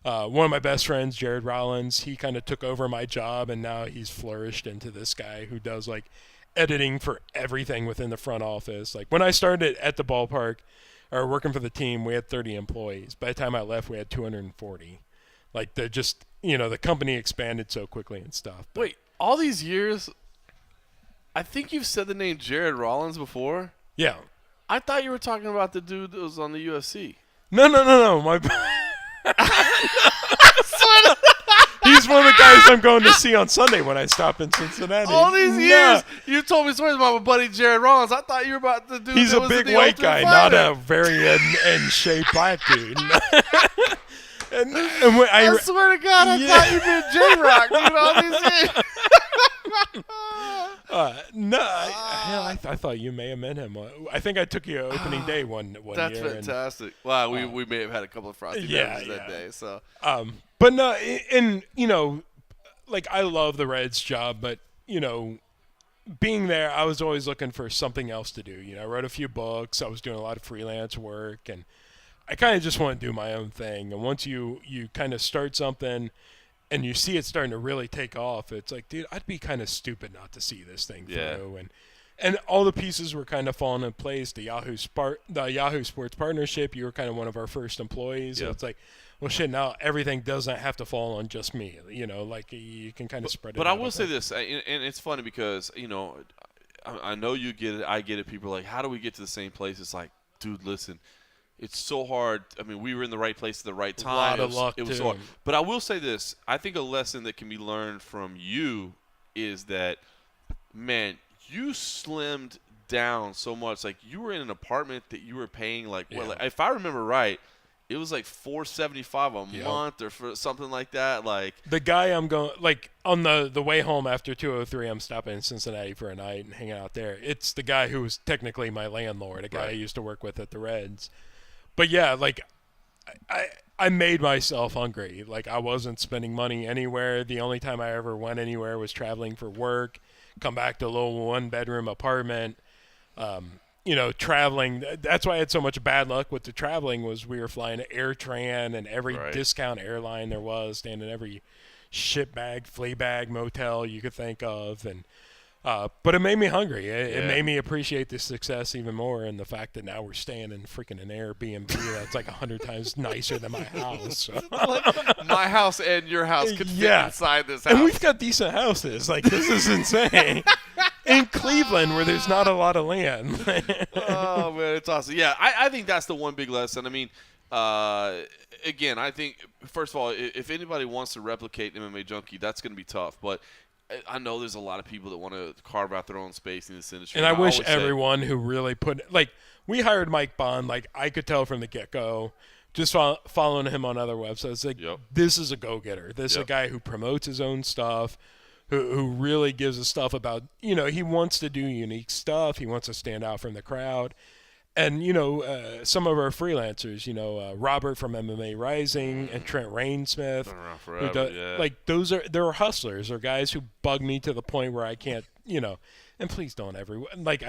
Speaker 3: One of my best friends, Jared Rollins, he kind of took over my job, and now he's flourished into this guy who does like editing for everything within the front office. Like when I started at the ballpark or working for the team, we had 30 employees. By the time I left, we had 240. Like they're just, the company expanded so quickly and stuff. But
Speaker 1: Wait, all these years, I think you've said the name Jared Rollins before.
Speaker 3: yeah.
Speaker 1: I thought you were talking about the dude that was on the UFC.
Speaker 3: No. He's one of the guys I'm going to see on Sunday when I stop in Cincinnati.
Speaker 1: All these years, you told me stories about my buddy Jared Rollins. I thought you were about the dude.
Speaker 3: He's
Speaker 1: that
Speaker 3: a
Speaker 1: was
Speaker 3: big
Speaker 1: in the
Speaker 3: white
Speaker 1: Ultimate
Speaker 3: guy,
Speaker 1: Fighter.
Speaker 3: not a very in shape black dude. and when
Speaker 1: I swear to God, I thought you did J-Rock, dude, all these years.
Speaker 3: I thought you may have met him. I think I took you opening day one
Speaker 1: That's
Speaker 3: year.
Speaker 1: fantastic. Wow, we may have had a couple of frosty beverages that day. So,
Speaker 3: But no, and like I love the Reds job, but being there, I was always looking for something else to do. I wrote a few books. I was doing a lot of freelance work, and I kind of just want to do my own thing. And once you kind of start something and you see it starting to really take off, it's like, dude, I'd be kind of stupid not to see this thing through. And all the pieces were kind of falling in place. The Yahoo Sports partnership, you were kind of one of our first employees.
Speaker 1: Yep.
Speaker 3: So it's like, well, shit, now everything doesn't have to fall on just me. Like you can kind of spread it out.
Speaker 1: But I will say this, and it's funny because, I know you get it, I get it. People are like, how do we get to the same place? It's like, dude, listen. It's so hard. I mean, we were in the right place at the right time.
Speaker 3: A lot of luck,
Speaker 1: it was
Speaker 3: too.
Speaker 1: hard. But I will say this. I think a lesson that can be learned from you is that, man, you slimmed down so much. Like, you were in an apartment that you were paying, like, if I remember right, it was like $475 a month or for something like that. Like
Speaker 3: the guy I'm going, like on the way home after 203, I'm stopping in Cincinnati for a night and hanging out there. It's the guy who was technically my landlord, a guy I used to work with at the Reds. But yeah, like I made myself hungry. Like I wasn't spending money anywhere. The only time I ever went anywhere was traveling for work. Come back to a little 1-bedroom apartment. Traveling. That's why I had so much bad luck with the traveling. Was we were flying to AirTran and every discount airline there was, staying in every shit bag, flea bag motel you could think of, and. But it made me hungry. It made me appreciate the success even more, and the fact that now we're staying in freaking an Airbnb that's like 100 times nicer than my house. So.
Speaker 1: My house and your house could fit inside this house.
Speaker 3: And we've got decent houses. Like, this is insane. In Cleveland, where there's not a lot of land.
Speaker 1: Oh, man, it's awesome. Yeah, I think that's the one big lesson. I mean, again, I think, first of all, if anybody wants to replicate MMAjunkie, that's going to be tough. But I know there's a lot of people that want to carve out their own space in this industry.
Speaker 3: And I wish everyone who really we hired Mike Bond. Like, I could tell from the get-go, just following him on other websites, like, this is a go-getter. This is a guy who promotes his own stuff, who really gives us stuff about, he wants to do unique stuff. He wants to stand out from the crowd. And, some of our freelancers, Robert from MMA Rising and Trent Rainsmith.
Speaker 1: Been around forever,
Speaker 3: Like, they're hustlers. They're guys who bug me to the point where I can't, and please don't I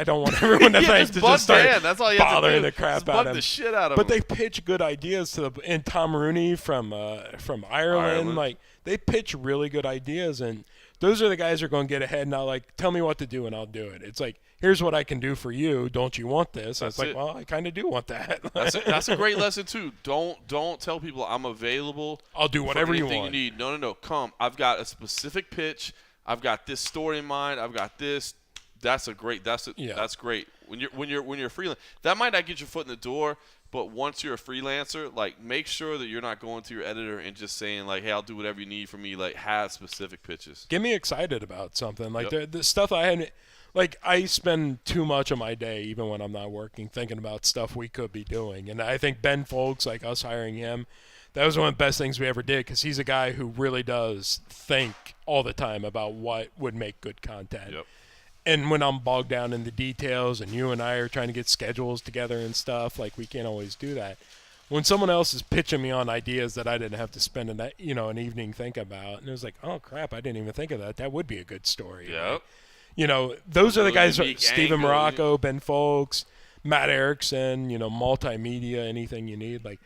Speaker 3: don't want everyone to think to just start
Speaker 1: that's all you
Speaker 3: bothering
Speaker 1: have to do.
Speaker 3: the crap
Speaker 1: Just
Speaker 3: out
Speaker 1: bug
Speaker 3: of
Speaker 1: the
Speaker 3: them.
Speaker 1: shit out of
Speaker 3: But
Speaker 1: them.
Speaker 3: they pitch good ideas and Tom Rooney from Ireland, like, they pitch really good ideas, and those are the guys who are going to get ahead and like, tell me what to do and I'll do it. It's like, here's what I can do for you. Don't you want this? It's like, well, I kind of do want that.
Speaker 1: That's a great lesson too. Don't tell people I'm available.
Speaker 3: I'll do whatever you want.
Speaker 1: You need. No. Come. I've got a specific pitch. I've got this story in mind. I've got this. That's great. That's great. When you're freelance, that might not get your foot in the door. But once you're a freelancer, like, make sure that you're not going to your editor and just saying, like, hey, I'll do whatever you need from me. Like, have specific pitches.
Speaker 3: Get me excited about something. Like, the stuff I hadn't – like, I spend too much of my day, even when I'm not working, thinking about stuff we could be doing. And I think Ben Folks, like us hiring him, that was one of the best things we ever did because he's a guy who really does think all the time about what would make good content.
Speaker 1: Yep.
Speaker 3: And when I'm bogged down in the details and you and I are trying to get schedules together and stuff, like, we can't always do that. when someone else is pitching me on ideas that I didn't have to spend an evening think about, and it was like, oh crap, I didn't even think of that. That would be a good story.
Speaker 1: Yep.
Speaker 3: Those are the guys.
Speaker 1: Unique
Speaker 3: Steven
Speaker 1: angle.
Speaker 3: Morocco, Ben Folks, Matt Erickson. Multimedia, anything you need. Like,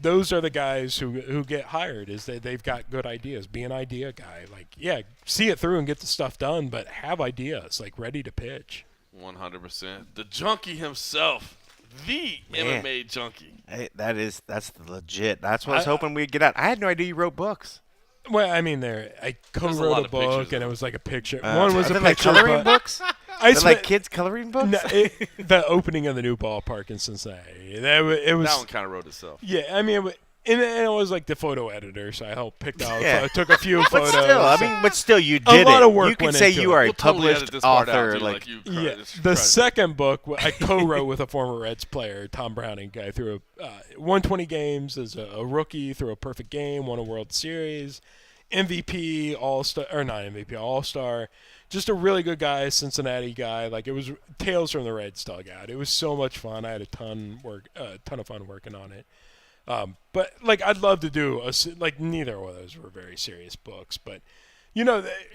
Speaker 3: those are the guys who get hired. Is they've got good ideas. Be an idea guy. Like, yeah, see it through and get the stuff done, but have ideas, like ready to pitch.
Speaker 1: 100%. The junkie himself, the
Speaker 2: Man.
Speaker 1: MMA junkie.
Speaker 2: Hey, that's legit. That's what I was hoping we'd get at. I had no idea you wrote books.
Speaker 3: Well, I mean, I
Speaker 1: There's a
Speaker 3: co-wrote
Speaker 1: lot
Speaker 3: a
Speaker 1: of
Speaker 3: book,
Speaker 1: pictures,
Speaker 3: and
Speaker 1: though.
Speaker 3: it was like a picture. One was
Speaker 2: Are
Speaker 3: a
Speaker 2: they like
Speaker 3: picture.
Speaker 2: coloring
Speaker 3: but
Speaker 2: books?
Speaker 3: I
Speaker 2: They're like
Speaker 3: spent-
Speaker 2: kids coloring books?
Speaker 3: No, the opening of the new ballpark in Cincinnati. It was.
Speaker 1: That one kind of wrote itself.
Speaker 3: Yeah, I mean, and I was like the photo editor, so I helped pick out.
Speaker 2: Yeah.
Speaker 3: Took a few
Speaker 2: But
Speaker 3: photos.
Speaker 2: still, you did
Speaker 3: lot
Speaker 2: it.
Speaker 3: of work
Speaker 2: You can
Speaker 3: went
Speaker 2: say
Speaker 3: into
Speaker 2: you
Speaker 3: it.
Speaker 2: are a
Speaker 1: We'll totally edit
Speaker 2: published
Speaker 1: this part out,
Speaker 2: author.
Speaker 1: dude,
Speaker 2: Like,
Speaker 1: you
Speaker 3: Yeah,
Speaker 1: just
Speaker 3: the
Speaker 1: cried.
Speaker 3: second book I co-wrote with a former Reds player, Tom Browning, guy threw 120 games as a rookie, threw a perfect game, won a World Series, MVP, All-Star, or not MVP, All-Star. Just a really good guy, Cincinnati guy. Like, it was Tales from the Reds dugout. It was so much fun. I had a ton of fun working on it. But like, I'd love to do neither of those were very serious books, but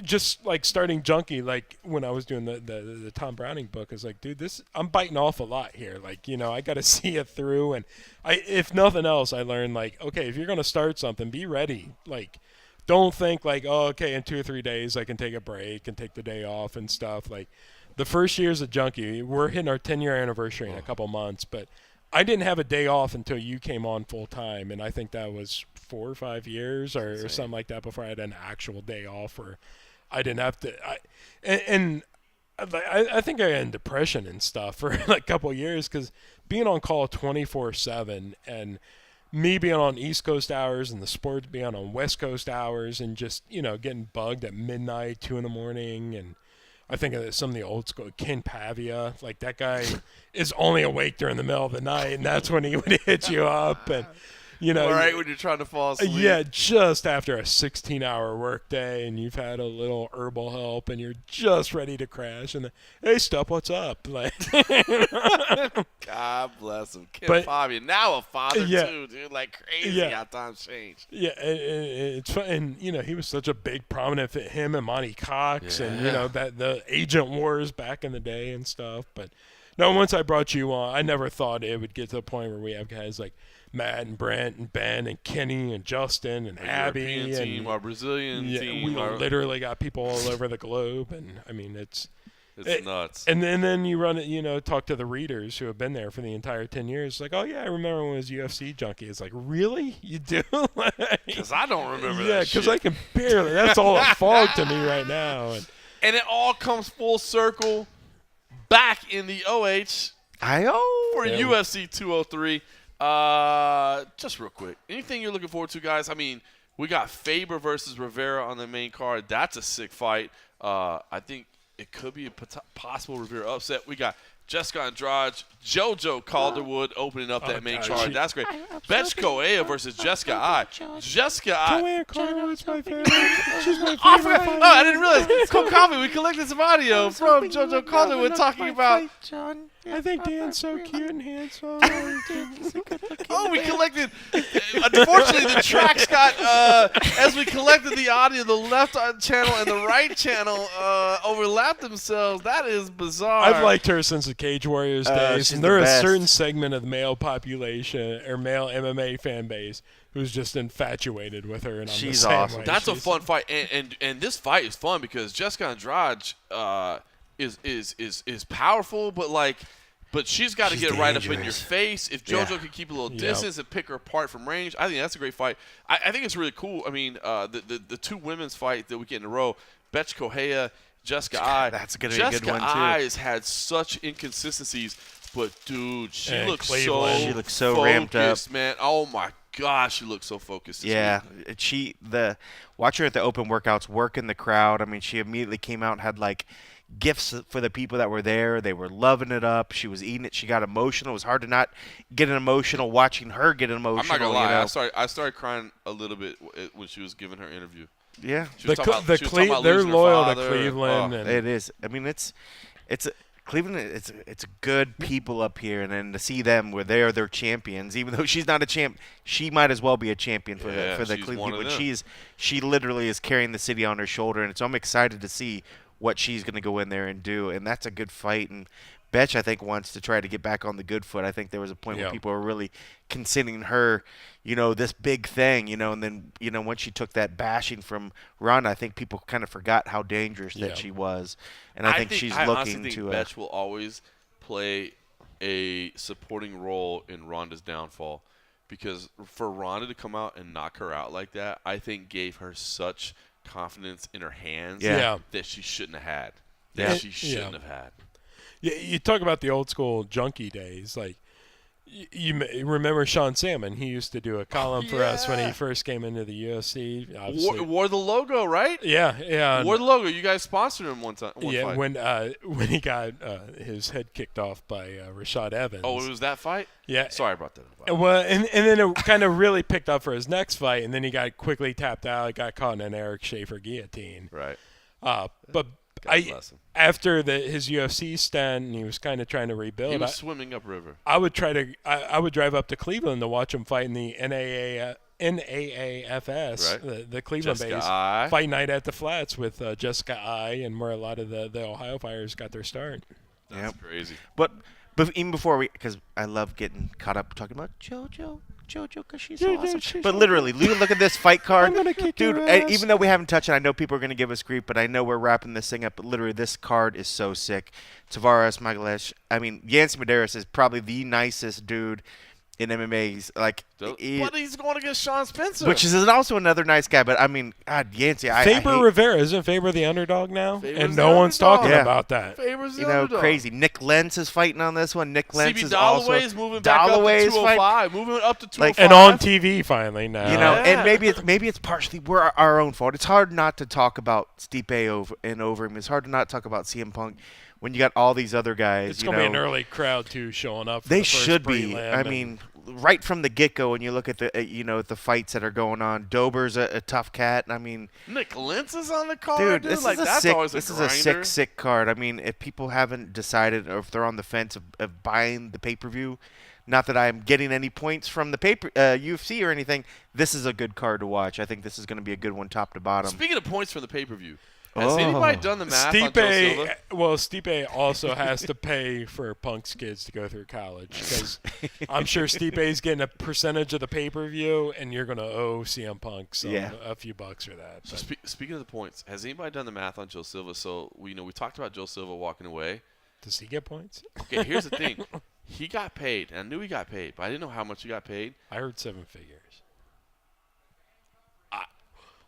Speaker 3: just like starting Junkie, like when I was doing the Tom Browning book, I was like, dude, I'm biting off a lot here. Like, I got to see it through, and if nothing else, I learned like, okay, if you're gonna start something, be ready. Like, don't think like, oh, okay, in 2 or 3 days I can take a break and take the day off and stuff. Like, the first year's a Junkie, we're hitting our 10-year anniversary in a couple months, but I didn't have a day off until you came on full time, and I think that was 4 or 5 years or something like that before I had an actual day off, or I didn't have to. I think I had depression and stuff for like a couple of years because being on call 24/7 and me being on East Coast hours and the sport being on West Coast hours and just getting bugged at midnight, 2 in the morning, and I think of some of the old school Ken Pavia, like that guy is only awake during the middle of the night, and that's when he would hit you up, and
Speaker 1: Right when you're trying to fall asleep.
Speaker 3: yeah, just after a 16-hour workday, and you've had a little herbal help, and you're just ready to crash, and hey, Stupp, what's up? Like,
Speaker 1: God bless him. Ken
Speaker 3: But-
Speaker 1: Fabian, now a father
Speaker 3: Yeah.
Speaker 1: too, dude. Like crazy
Speaker 3: Yeah.
Speaker 1: how times change.
Speaker 3: yeah, it's fun, and he was such a big prominent fit. Him and Monty Cox, and that the agent wars back in the day and stuff. But no, once I brought you on, I never thought it would get to the point where we have guys like Matt and Brent and Ben and Kenny and Justin and
Speaker 1: Our
Speaker 3: Abby
Speaker 1: European
Speaker 3: and
Speaker 1: team, our Brazilian
Speaker 3: yeah,
Speaker 1: team.
Speaker 3: we
Speaker 1: our-
Speaker 3: literally got people all over the globe, and I mean it's
Speaker 1: nuts.
Speaker 3: And then you run it, talk to the readers who have been there for the entire 10 years. Like, oh yeah, I remember when it was UFC Junkie. It's like, really, you do?
Speaker 1: Because I don't remember
Speaker 3: Yeah,
Speaker 1: that shit.
Speaker 3: because I can barely. That's all a fog to me right now.
Speaker 1: And it all comes full circle back in the OH for
Speaker 3: Yeah.
Speaker 1: UFC 203. Just real quick, anything you're looking forward to, guys? I mean, we got Faber versus Rivera on the main card. That's a sick fight. I think it could be a possible Rivera upset. We got Jessica Andrade, JoJo Calderwood opening up that main
Speaker 3: God,
Speaker 1: card. That's great. Betch Koea versus Jessica I. Jessica I.
Speaker 3: Joanne Carter's my favorite. She's my
Speaker 1: Oh, I
Speaker 3: favorite.
Speaker 1: forgot. Oh, I didn't realize. It's called Coffee. We collected some audio from JoJo Calderwood talking about.
Speaker 3: I think Dan's so cute and handsome.
Speaker 1: Oh, we collected. Unfortunately, the tracks got as we collected the audio, the left channel and the right channel overlapped themselves. That is bizarre.
Speaker 3: I've liked her since the Cage Warriors days,
Speaker 2: she's
Speaker 3: and
Speaker 2: the
Speaker 3: there are a
Speaker 2: best.
Speaker 3: certain segment of the male population or male MMA fan base who's just infatuated with her. And I'm
Speaker 2: She's
Speaker 3: the same
Speaker 2: awesome.
Speaker 3: way.
Speaker 1: That's a
Speaker 3: She's-
Speaker 1: fun fight, and this fight is fun because Jessica Andrade is powerful, but she's got to
Speaker 2: She's
Speaker 1: get right up in your
Speaker 2: dangerous.
Speaker 1: face. If JoJo
Speaker 2: Yeah.
Speaker 1: can keep a little
Speaker 3: Yep.
Speaker 1: distance and pick her apart from range, I think that's a great fight. I think it's really cool. I mean, the two women's fight that we get in a row, Betch Kohea, Jessica I.
Speaker 2: That's gonna be a good
Speaker 1: Jessica
Speaker 2: one, too.
Speaker 1: I has had such inconsistencies, but dude, she
Speaker 3: And
Speaker 1: looks
Speaker 3: Cleveland.
Speaker 1: so
Speaker 2: She looks so ramped up.
Speaker 1: focused, man. Oh my gosh, she looks so focused. this
Speaker 2: Yeah,
Speaker 1: week.
Speaker 2: watch her at the open workouts, working the crowd. I mean, she immediately came out and had like gifts for the people that were there. They were loving it up. She was eating it. She got emotional. It was hard to not get emotional watching her get emotional.
Speaker 1: I'm not gonna lie.
Speaker 2: You know?
Speaker 1: I started crying a little bit when she was giving her interview.
Speaker 2: Yeah,
Speaker 1: She was talking about
Speaker 3: they're
Speaker 1: losing her
Speaker 3: loyal to
Speaker 1: father.
Speaker 3: Cleveland.
Speaker 1: Oh.
Speaker 3: and
Speaker 2: it is. I mean, it's Cleveland, it's good people up here, and then to see them where they are their champions, even though she's not a champ, she might as well be a champion for the
Speaker 1: she's
Speaker 2: Cleveland.
Speaker 1: one of
Speaker 2: But
Speaker 1: them.
Speaker 2: she literally is carrying the city on her shoulder, and so I'm excited to see what she's going to go in there and do, and that's a good fight. And Betch, I think, wants to try to get back on the good foot. I think there was a point where people were really considering her, this big thing, and then, once she took that bashing from Ronda, I think people kind of forgot how dangerous that she was. And I think she's
Speaker 1: I honestly
Speaker 2: looking
Speaker 1: think
Speaker 2: to
Speaker 1: Betch will always play a supporting role in Ronda's downfall, because for Ronda to come out and knock her out like that, I think gave her such confidence in her hands that she shouldn't have had. She shouldn't have had.
Speaker 3: Yeah, you talk about the old school junkie days. Like, you remember Sean Salmon? He used to do a column for us when he first came into the UFC.
Speaker 1: Wore the logo, right?
Speaker 3: Yeah.
Speaker 1: Wore the logo. You guys sponsored him one time.
Speaker 3: Yeah,
Speaker 1: fight.
Speaker 3: when he got his head kicked off by Rashad Evans.
Speaker 1: Oh, it was that fight?
Speaker 3: Yeah.
Speaker 1: Sorry about that.
Speaker 3: Well, and then it kind of really picked up for his next fight, and then he got quickly tapped out. He got caught in an Eric Schaefer guillotine.
Speaker 1: Right.
Speaker 3: But after his UFC stint, and he was kind of trying to rebuild.
Speaker 1: He was swimming upriver.
Speaker 3: I would drive up to Cleveland to watch him fight in the NAAFS, the Cleveland-based fight night at the Flats with Jessica I, and where a lot of the Ohio fighters got their start.
Speaker 1: That's crazy.
Speaker 2: But even before because I love getting caught up talking about JoJo, because she's so awesome. But literally, look at this fight card.
Speaker 3: I'm gonna kick
Speaker 2: dude.
Speaker 3: your ass.
Speaker 2: Even though we haven't touched it, I know people are gonna give us grief, but I know we're wrapping this thing up. But literally, this card is so sick. Tavares Magalesh. I mean, Yancy Medeiros is probably the nicest dude in MMA. Like,
Speaker 1: But he's going against Sean Spencer,
Speaker 2: which is also another nice guy. But I mean, God, Yancy.
Speaker 3: Faber Rivera, isn't Faber the underdog now?
Speaker 1: Faber's
Speaker 3: and
Speaker 1: the
Speaker 3: no one's
Speaker 1: underdog.
Speaker 3: talking about that.
Speaker 1: Faber's the underdog.
Speaker 2: crazy. Nick Lentz is fighting on this one. Nick Lentz
Speaker 1: CB
Speaker 2: is
Speaker 1: Dalloway's
Speaker 2: also
Speaker 1: moving back up to
Speaker 2: Dalloway's
Speaker 1: 205, moving up to 205.
Speaker 3: And on TV finally now.
Speaker 2: And maybe it's partially we're our own fault. It's hard not to talk about Stipe over him. It's hard to not talk about CM Punk when you got all these other guys.
Speaker 3: It's going to be an early crowd too showing up. For
Speaker 2: they
Speaker 3: the first
Speaker 2: should be.
Speaker 3: prelim,
Speaker 2: I mean, right from the get-go, when you look at the the fights that are going on, Dober's a tough cat. I mean,
Speaker 1: Nick Lentz is on the card,
Speaker 2: dude. This
Speaker 1: like,
Speaker 2: is
Speaker 1: that's always
Speaker 2: this is
Speaker 1: grinder.
Speaker 2: a sick card. I mean, if people haven't decided or if they're on the fence of buying the pay-per-view, not that I'm getting any points from the UFC or anything, this is a good card to watch. I think this is going to be a good one, top to bottom.
Speaker 1: Speaking of points for the pay-per-view, has anybody done the math on Joe Silva?
Speaker 3: Well, Stipe also has to pay for Punk's kids to go through college, because I'm sure Stipe's getting a percentage of the pay-per-view, and you're going to owe CM Punk a few bucks for that.
Speaker 1: So speaking of the points, has anybody done the math on Joe Silva? So we talked about Joe Silva walking away.
Speaker 3: Does he get points?
Speaker 1: Okay, here's the thing. He got paid. And I knew he got paid, but I didn't know how much he got paid.
Speaker 3: I heard 7 figures.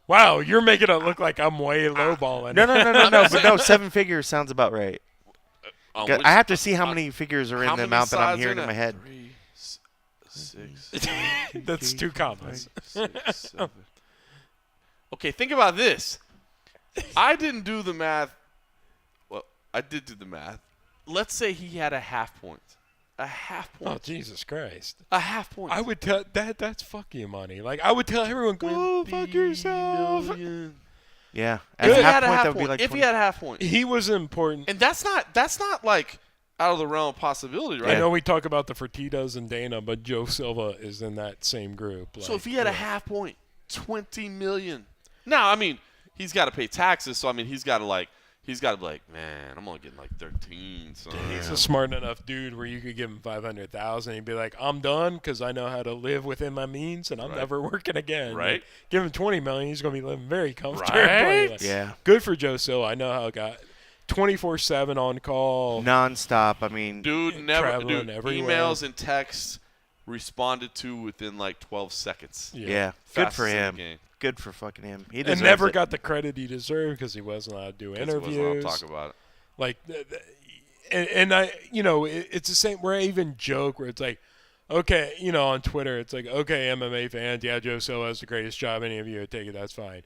Speaker 3: Wow, you're making it look like I'm way lowballing.
Speaker 2: No. But no, 7 figures sounds about right. I have to see how many figures are in the amount that I'm hearing in my head.
Speaker 1: 3, 6,
Speaker 3: That's 2 commas.
Speaker 1: 6, 7. Okay, think about this. I didn't do the math. Well, I did do the math. Let's say he had a half point. A half point.
Speaker 3: Oh, Jesus Christ.
Speaker 1: A half point.
Speaker 3: I would tell that's fuck you money. Like, I would tell everyone, go fuck yourself.
Speaker 1: Million.
Speaker 2: Yeah.
Speaker 1: If he
Speaker 2: half
Speaker 1: had a
Speaker 2: point,
Speaker 1: half
Speaker 2: that would be
Speaker 1: point.
Speaker 2: like
Speaker 1: If
Speaker 2: 20.
Speaker 1: he had a half point.
Speaker 3: He was important.
Speaker 1: And that's not like out of the realm of possibility, right?
Speaker 3: I know we talk about the Fertitas and Dana, but Joe Silva is in that same group.
Speaker 1: So if he had a half point, $20 million. Now, I mean, he's got to pay taxes, so I mean, he's got to be like, man, I'm only getting like 13. So
Speaker 3: he's a smart enough dude where you could give him $500,000. He'd be like, I'm done because I know how to live within my means, and I'm never working again.
Speaker 1: Right.
Speaker 3: Like, give him $20 million, he's gonna be living very comfortably.
Speaker 1: Right?
Speaker 3: Like,
Speaker 2: Yeah.
Speaker 3: Good for Joe Silva. I know how it got 24/7 on call.
Speaker 2: Non-stop. I mean,
Speaker 3: traveling everywhere.
Speaker 1: Emails and texts responded to within like 12 seconds.
Speaker 2: yeah. Good
Speaker 1: Fastest
Speaker 2: for
Speaker 1: in the
Speaker 2: him.
Speaker 1: game.
Speaker 2: Good for fucking him. He
Speaker 3: And
Speaker 2: deserves
Speaker 3: never
Speaker 2: it.
Speaker 3: got the credit he deserved because he wasn't allowed to do
Speaker 1: Because he wasn't allowed
Speaker 3: interviews.
Speaker 1: to talk about it.
Speaker 3: Like, and I, it's the same where I even joke where it's like, okay, on Twitter, it's like, okay, MMA fans, yeah, Joe Silva has the greatest job. Any of you would take it, that's fine.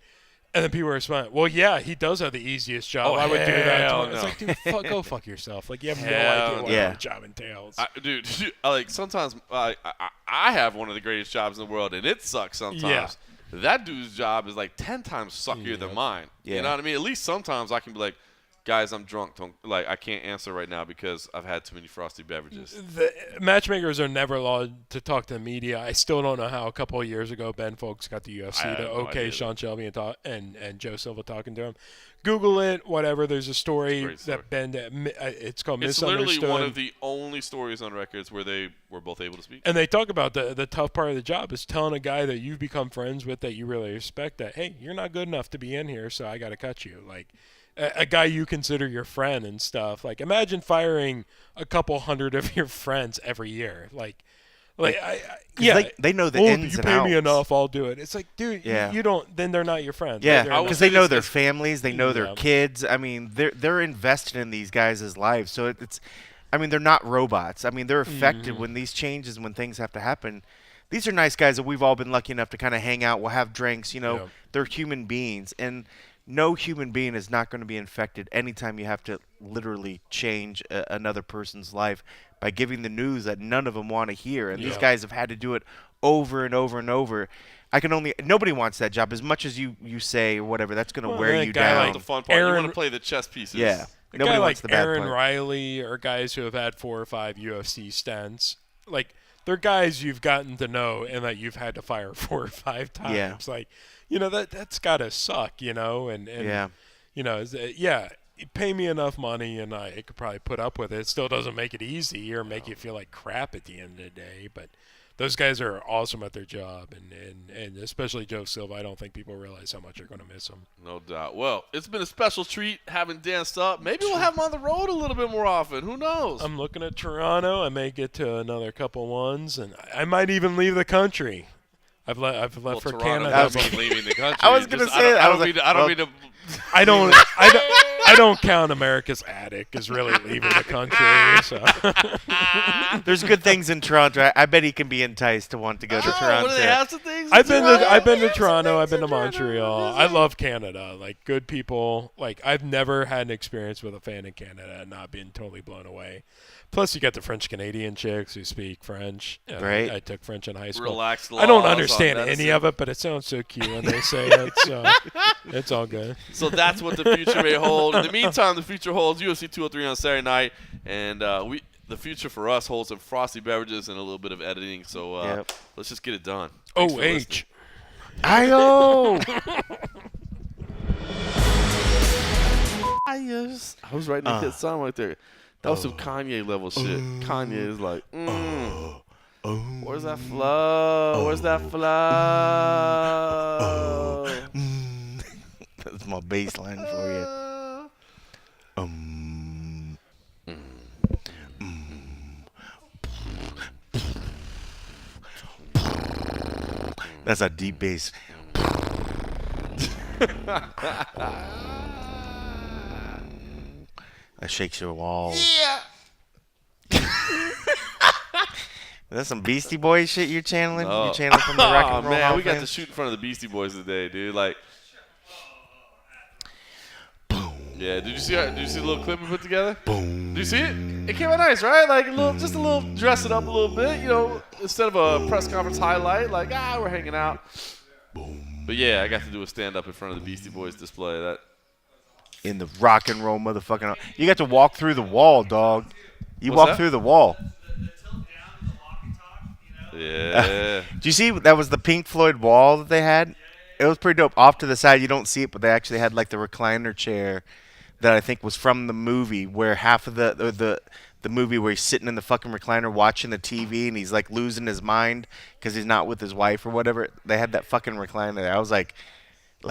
Speaker 3: And then people respond, well, yeah, he does have the easiest job. I would do that.
Speaker 1: hell
Speaker 3: It's
Speaker 1: no.
Speaker 3: like, dude, go fuck yourself. Like, you have no
Speaker 1: Hell
Speaker 3: idea what
Speaker 2: no.
Speaker 3: your job entails.
Speaker 1: Dude, like sometimes I have one of the greatest jobs in the world, and it sucks sometimes.
Speaker 3: Yeah.
Speaker 1: That dude's job is like 10 times suckier than mine.
Speaker 2: Yeah.
Speaker 1: You know what I mean? At least sometimes I can be like, guys, I'm drunk. I can't answer right now because I've had too many frosty beverages.
Speaker 3: The matchmakers are never allowed to talk to the media. I still don't know how a couple of years ago Ben Folks got the UFC
Speaker 1: I
Speaker 3: to
Speaker 1: have no
Speaker 3: okay
Speaker 1: idea.
Speaker 3: Sean Shelby and Joe Silva talking to him. Google it, whatever. There's a story
Speaker 1: It's a great
Speaker 3: that Ben, it's called
Speaker 1: It's
Speaker 3: Misunderstood.
Speaker 1: literally one of the only stories on records where they were both able to speak.
Speaker 3: And they talk about the tough part of the job is telling a guy that you've become friends with that you really respect that, hey, you're not good enough to be in here, so I got to cut you. Like, a guy you consider your friend and stuff. Like, imagine firing a couple hundred of your friends every year.
Speaker 2: They know the ins
Speaker 3: you
Speaker 2: and
Speaker 3: pay me
Speaker 2: outs.
Speaker 3: enough, I'll do it. It's like, dude,
Speaker 2: Yeah.
Speaker 3: you don't. Then they're not your friend.
Speaker 2: Yeah,
Speaker 3: They're
Speaker 2: because
Speaker 1: say
Speaker 2: they know
Speaker 1: this
Speaker 2: their
Speaker 1: is-
Speaker 2: families, they know their
Speaker 3: Yeah.
Speaker 2: kids. I mean, they're invested in these guys' lives. So it's, I mean, they're not robots. I mean, they're affected when these changes, when things have to happen. These are nice guys that we've all been lucky enough to kind of hang out. We'll have drinks. You know,
Speaker 3: Yeah.
Speaker 2: they're human beings, and no human being is not going to be infected anytime you have to literally change another person's life by giving the news that none of them want to hear. And these
Speaker 3: Yeah.
Speaker 2: guys have had to do it over and over and over. Nobody wants that job as much as you say or whatever. That's going to
Speaker 3: Well,
Speaker 2: wear
Speaker 3: that
Speaker 2: you
Speaker 3: guy
Speaker 2: down.
Speaker 3: like
Speaker 1: The fun part, you
Speaker 3: Aaron-
Speaker 1: want to play the chess pieces.
Speaker 2: Yeah.
Speaker 3: A
Speaker 2: Nobody
Speaker 3: guy
Speaker 2: wants
Speaker 3: like
Speaker 2: the bad
Speaker 3: Aaron
Speaker 2: part.
Speaker 3: Riley or guys who have had 4 or 5 UFC stints, like they're guys you've gotten to know and that you've had to fire 4 or 5 times.
Speaker 2: Yeah.
Speaker 3: Like, that's got to suck, and
Speaker 2: Yeah.
Speaker 3: you pay me enough money and I could probably put up with it. It still doesn't make it easy or make you feel like crap at the end of the day, but those guys are awesome at their job, and especially Joe Silva. I don't think people realize how much they're going to miss him.
Speaker 1: No doubt. Well, it's been a special treat having Dan Stupp. Maybe we'll have him on the road a little bit more often. Who knows?
Speaker 3: I'm looking at Toronto. I may get to another couple ones, and I might even leave the country. I've left
Speaker 1: well,
Speaker 3: for
Speaker 1: Toronto
Speaker 3: Canada.
Speaker 1: doesn't mean leaving the country.
Speaker 2: I was gonna
Speaker 1: Just-
Speaker 2: say that.
Speaker 1: I
Speaker 2: I
Speaker 1: don't
Speaker 2: was
Speaker 1: mean
Speaker 2: like,
Speaker 1: to- I don't
Speaker 2: well-
Speaker 1: mean to.
Speaker 3: I don't count America's attic as really leaving the country. So
Speaker 2: There's good things in Toronto. I bet he can be enticed to want to go to Toronto.
Speaker 1: What do they have some things?
Speaker 3: I've
Speaker 1: in
Speaker 3: been
Speaker 1: Toronto?
Speaker 3: to I've been to
Speaker 1: They have some
Speaker 3: Toronto. I've
Speaker 1: things
Speaker 3: been to
Speaker 1: in Toronto.
Speaker 3: Montreal. I love Canada. Like, good people. Like, I've never had an experience with a fan in Canada and not been totally blown away. Plus, you got the French Canadian chicks who speak French.
Speaker 2: Right.
Speaker 3: I took French in high school.
Speaker 1: Relaxed
Speaker 3: I don't
Speaker 1: laws on
Speaker 3: understand any
Speaker 1: medicine.
Speaker 3: of it, but it sounds so cute when they say it. So it's all good.
Speaker 1: So that's what the future may hold. In the meantime, the future holds UFC 203 on Saturday night, and the future for us holds some frosty beverages and a little bit of editing. So
Speaker 2: Yep.
Speaker 1: let's just get it done. Thanks for listening.
Speaker 3: OH.
Speaker 2: I
Speaker 1: I was writing a hit song right there. That was some Kanye level shit. Kanye is like, where's that flow? Where's that flow?
Speaker 2: That's my bass line for you. That's a deep bass. That shakes your walls. Yeah. That's some Beastie Boys shit you're channeling?
Speaker 1: Oh.
Speaker 2: You're channeling from the Rock
Speaker 1: Oh
Speaker 2: and Roll
Speaker 1: man,
Speaker 2: Hall
Speaker 1: we
Speaker 2: of
Speaker 1: got
Speaker 2: Fame?
Speaker 1: to shoot in front of the Beastie Boys today, dude. Like, yeah. Did you see the little clip we put together? Boom. Did you see it? It came out nice, right? Like just a little, dress it up a little bit, instead of a press conference highlight. Like, we're hanging out. Boom. But yeah, I got to do a stand up in front of the Beastie Boys display. That.
Speaker 2: In the rock and roll motherfucking. You got to walk through the wall, dog. You
Speaker 1: What's
Speaker 2: walk
Speaker 1: that?
Speaker 2: through the wall.
Speaker 1: Yeah.
Speaker 2: Do you see that was the Pink Floyd wall that they had? It was pretty dope. Off to the side, you don't see it, but they actually had like the recliner chair that I think was from the movie, where half of the movie where he's sitting in the fucking recliner watching the TV and he's like losing his mind because he's not with his wife or whatever. They had that fucking recliner there. I was like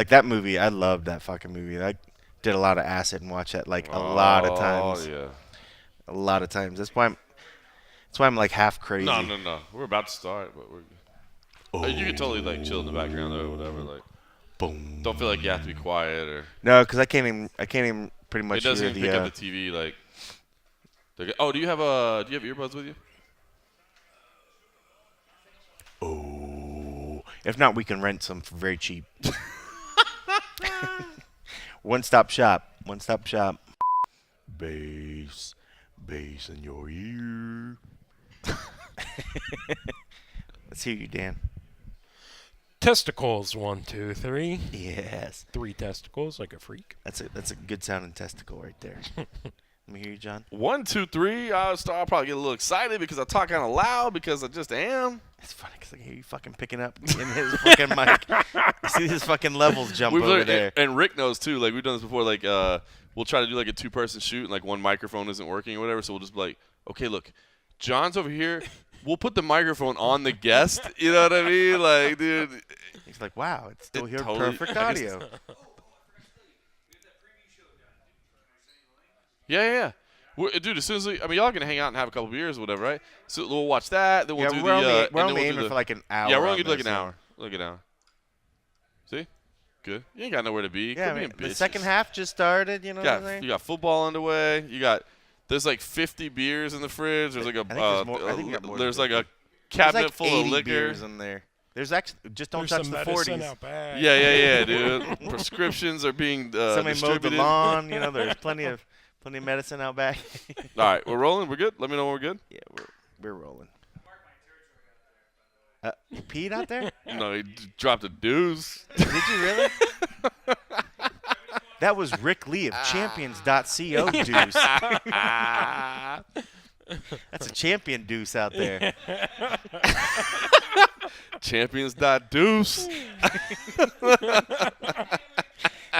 Speaker 2: that movie. I loved that fucking movie. I did a lot of acid and watched that like a lot of times.
Speaker 1: Oh yeah.
Speaker 2: A lot of times. That's why I'm like half crazy.
Speaker 1: No. We're about to start, but we're. You can totally like chill in the background or whatever. Like,
Speaker 2: Boom.
Speaker 1: don't feel like you have to be quiet or.
Speaker 2: No, because I can't even pretty much
Speaker 1: It doesn't
Speaker 2: hear
Speaker 1: even
Speaker 2: the.
Speaker 1: pick up the TV. Like. Oh, do you have earbuds with you?
Speaker 2: Oh, if not, we can rent some for very cheap. One-stop shop. One-stop shop. Bass in your ear. Let's hear you, Dan.
Speaker 3: Testicles, 1, 2, 3.
Speaker 2: Yes.
Speaker 3: 3 testicles, like a freak.
Speaker 2: That's a good sounding testicle right there. Let me hear you, John.
Speaker 1: 1, 2, 3. I'll probably get a little excited because I talk kind of loud because I just am.
Speaker 2: It's funny because I hear you fucking picking up in his fucking mic. You see his fucking levels jump over there.
Speaker 1: And Rick knows too. Like we've done this before. Like we'll try to do like a 2-person shoot, and like one microphone isn't working or whatever. So we'll just be like, okay, look, John's over here. We'll put the microphone on the guest. You know what I mean? Like, dude.
Speaker 2: He's like, wow, it's still here,
Speaker 1: totally,
Speaker 2: perfect audio.
Speaker 1: Yeah. Dude, as soon as y'all gonna hang out and have a couple beers or whatever, right? So we'll watch that. Then we'll do
Speaker 2: we're only aiming for like an hour.
Speaker 1: Yeah, we're only
Speaker 2: on
Speaker 1: gonna do like
Speaker 2: this,
Speaker 1: an hour. Look at now. See, good. You ain't got nowhere to be.
Speaker 2: Yeah, the second half just started. You know what I'm saying?
Speaker 1: You got football underway. There's like 50 beers in the fridge. There's like there's like a cabinet full of liquor.
Speaker 2: Beers in there. There's actually don't touch the 40s.
Speaker 3: Out back.
Speaker 1: Yeah, dude. Prescriptions are being
Speaker 2: somebody mowed the lawn. You know, there's plenty of medicine out back.
Speaker 1: All right, we're rolling. We're good. Let me know when we're good.
Speaker 2: Yeah, we're rolling. You peed out there?
Speaker 1: No, he dropped a deuce.
Speaker 2: Did you really? That was Rick Lee of champions.co deuce. That's a champion deuce out there.
Speaker 1: Champions.deuce.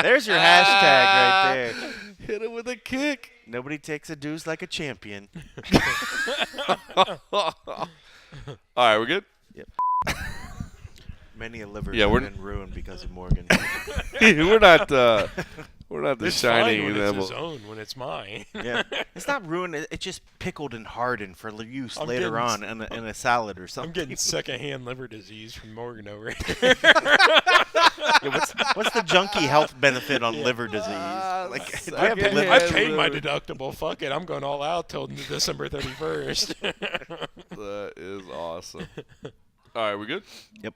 Speaker 2: There's your hashtag right there.
Speaker 1: Hit it with a kick.
Speaker 2: Nobody takes a deuce like a champion.
Speaker 1: All right, we're good?
Speaker 2: Yep. Many a liver
Speaker 1: Yeah,
Speaker 2: has been ruined because of Morgan.
Speaker 1: we're not the
Speaker 3: It's
Speaker 1: shining
Speaker 3: fine when
Speaker 1: example.
Speaker 3: it's his own, when it's mine.
Speaker 2: Yeah, it's not ruined. It's just pickled and hardened for use
Speaker 3: I'm
Speaker 2: later
Speaker 3: getting
Speaker 2: on in a salad or something.
Speaker 3: I'm getting secondhand liver disease from Morgan over here.
Speaker 2: Yeah, what's the junkie health benefit on liver disease? Like, do I have liver?
Speaker 3: I paid my deductible. Fuck it. I'm going all out till December 31st.
Speaker 1: That is awesome. All right, we good?
Speaker 2: Yep.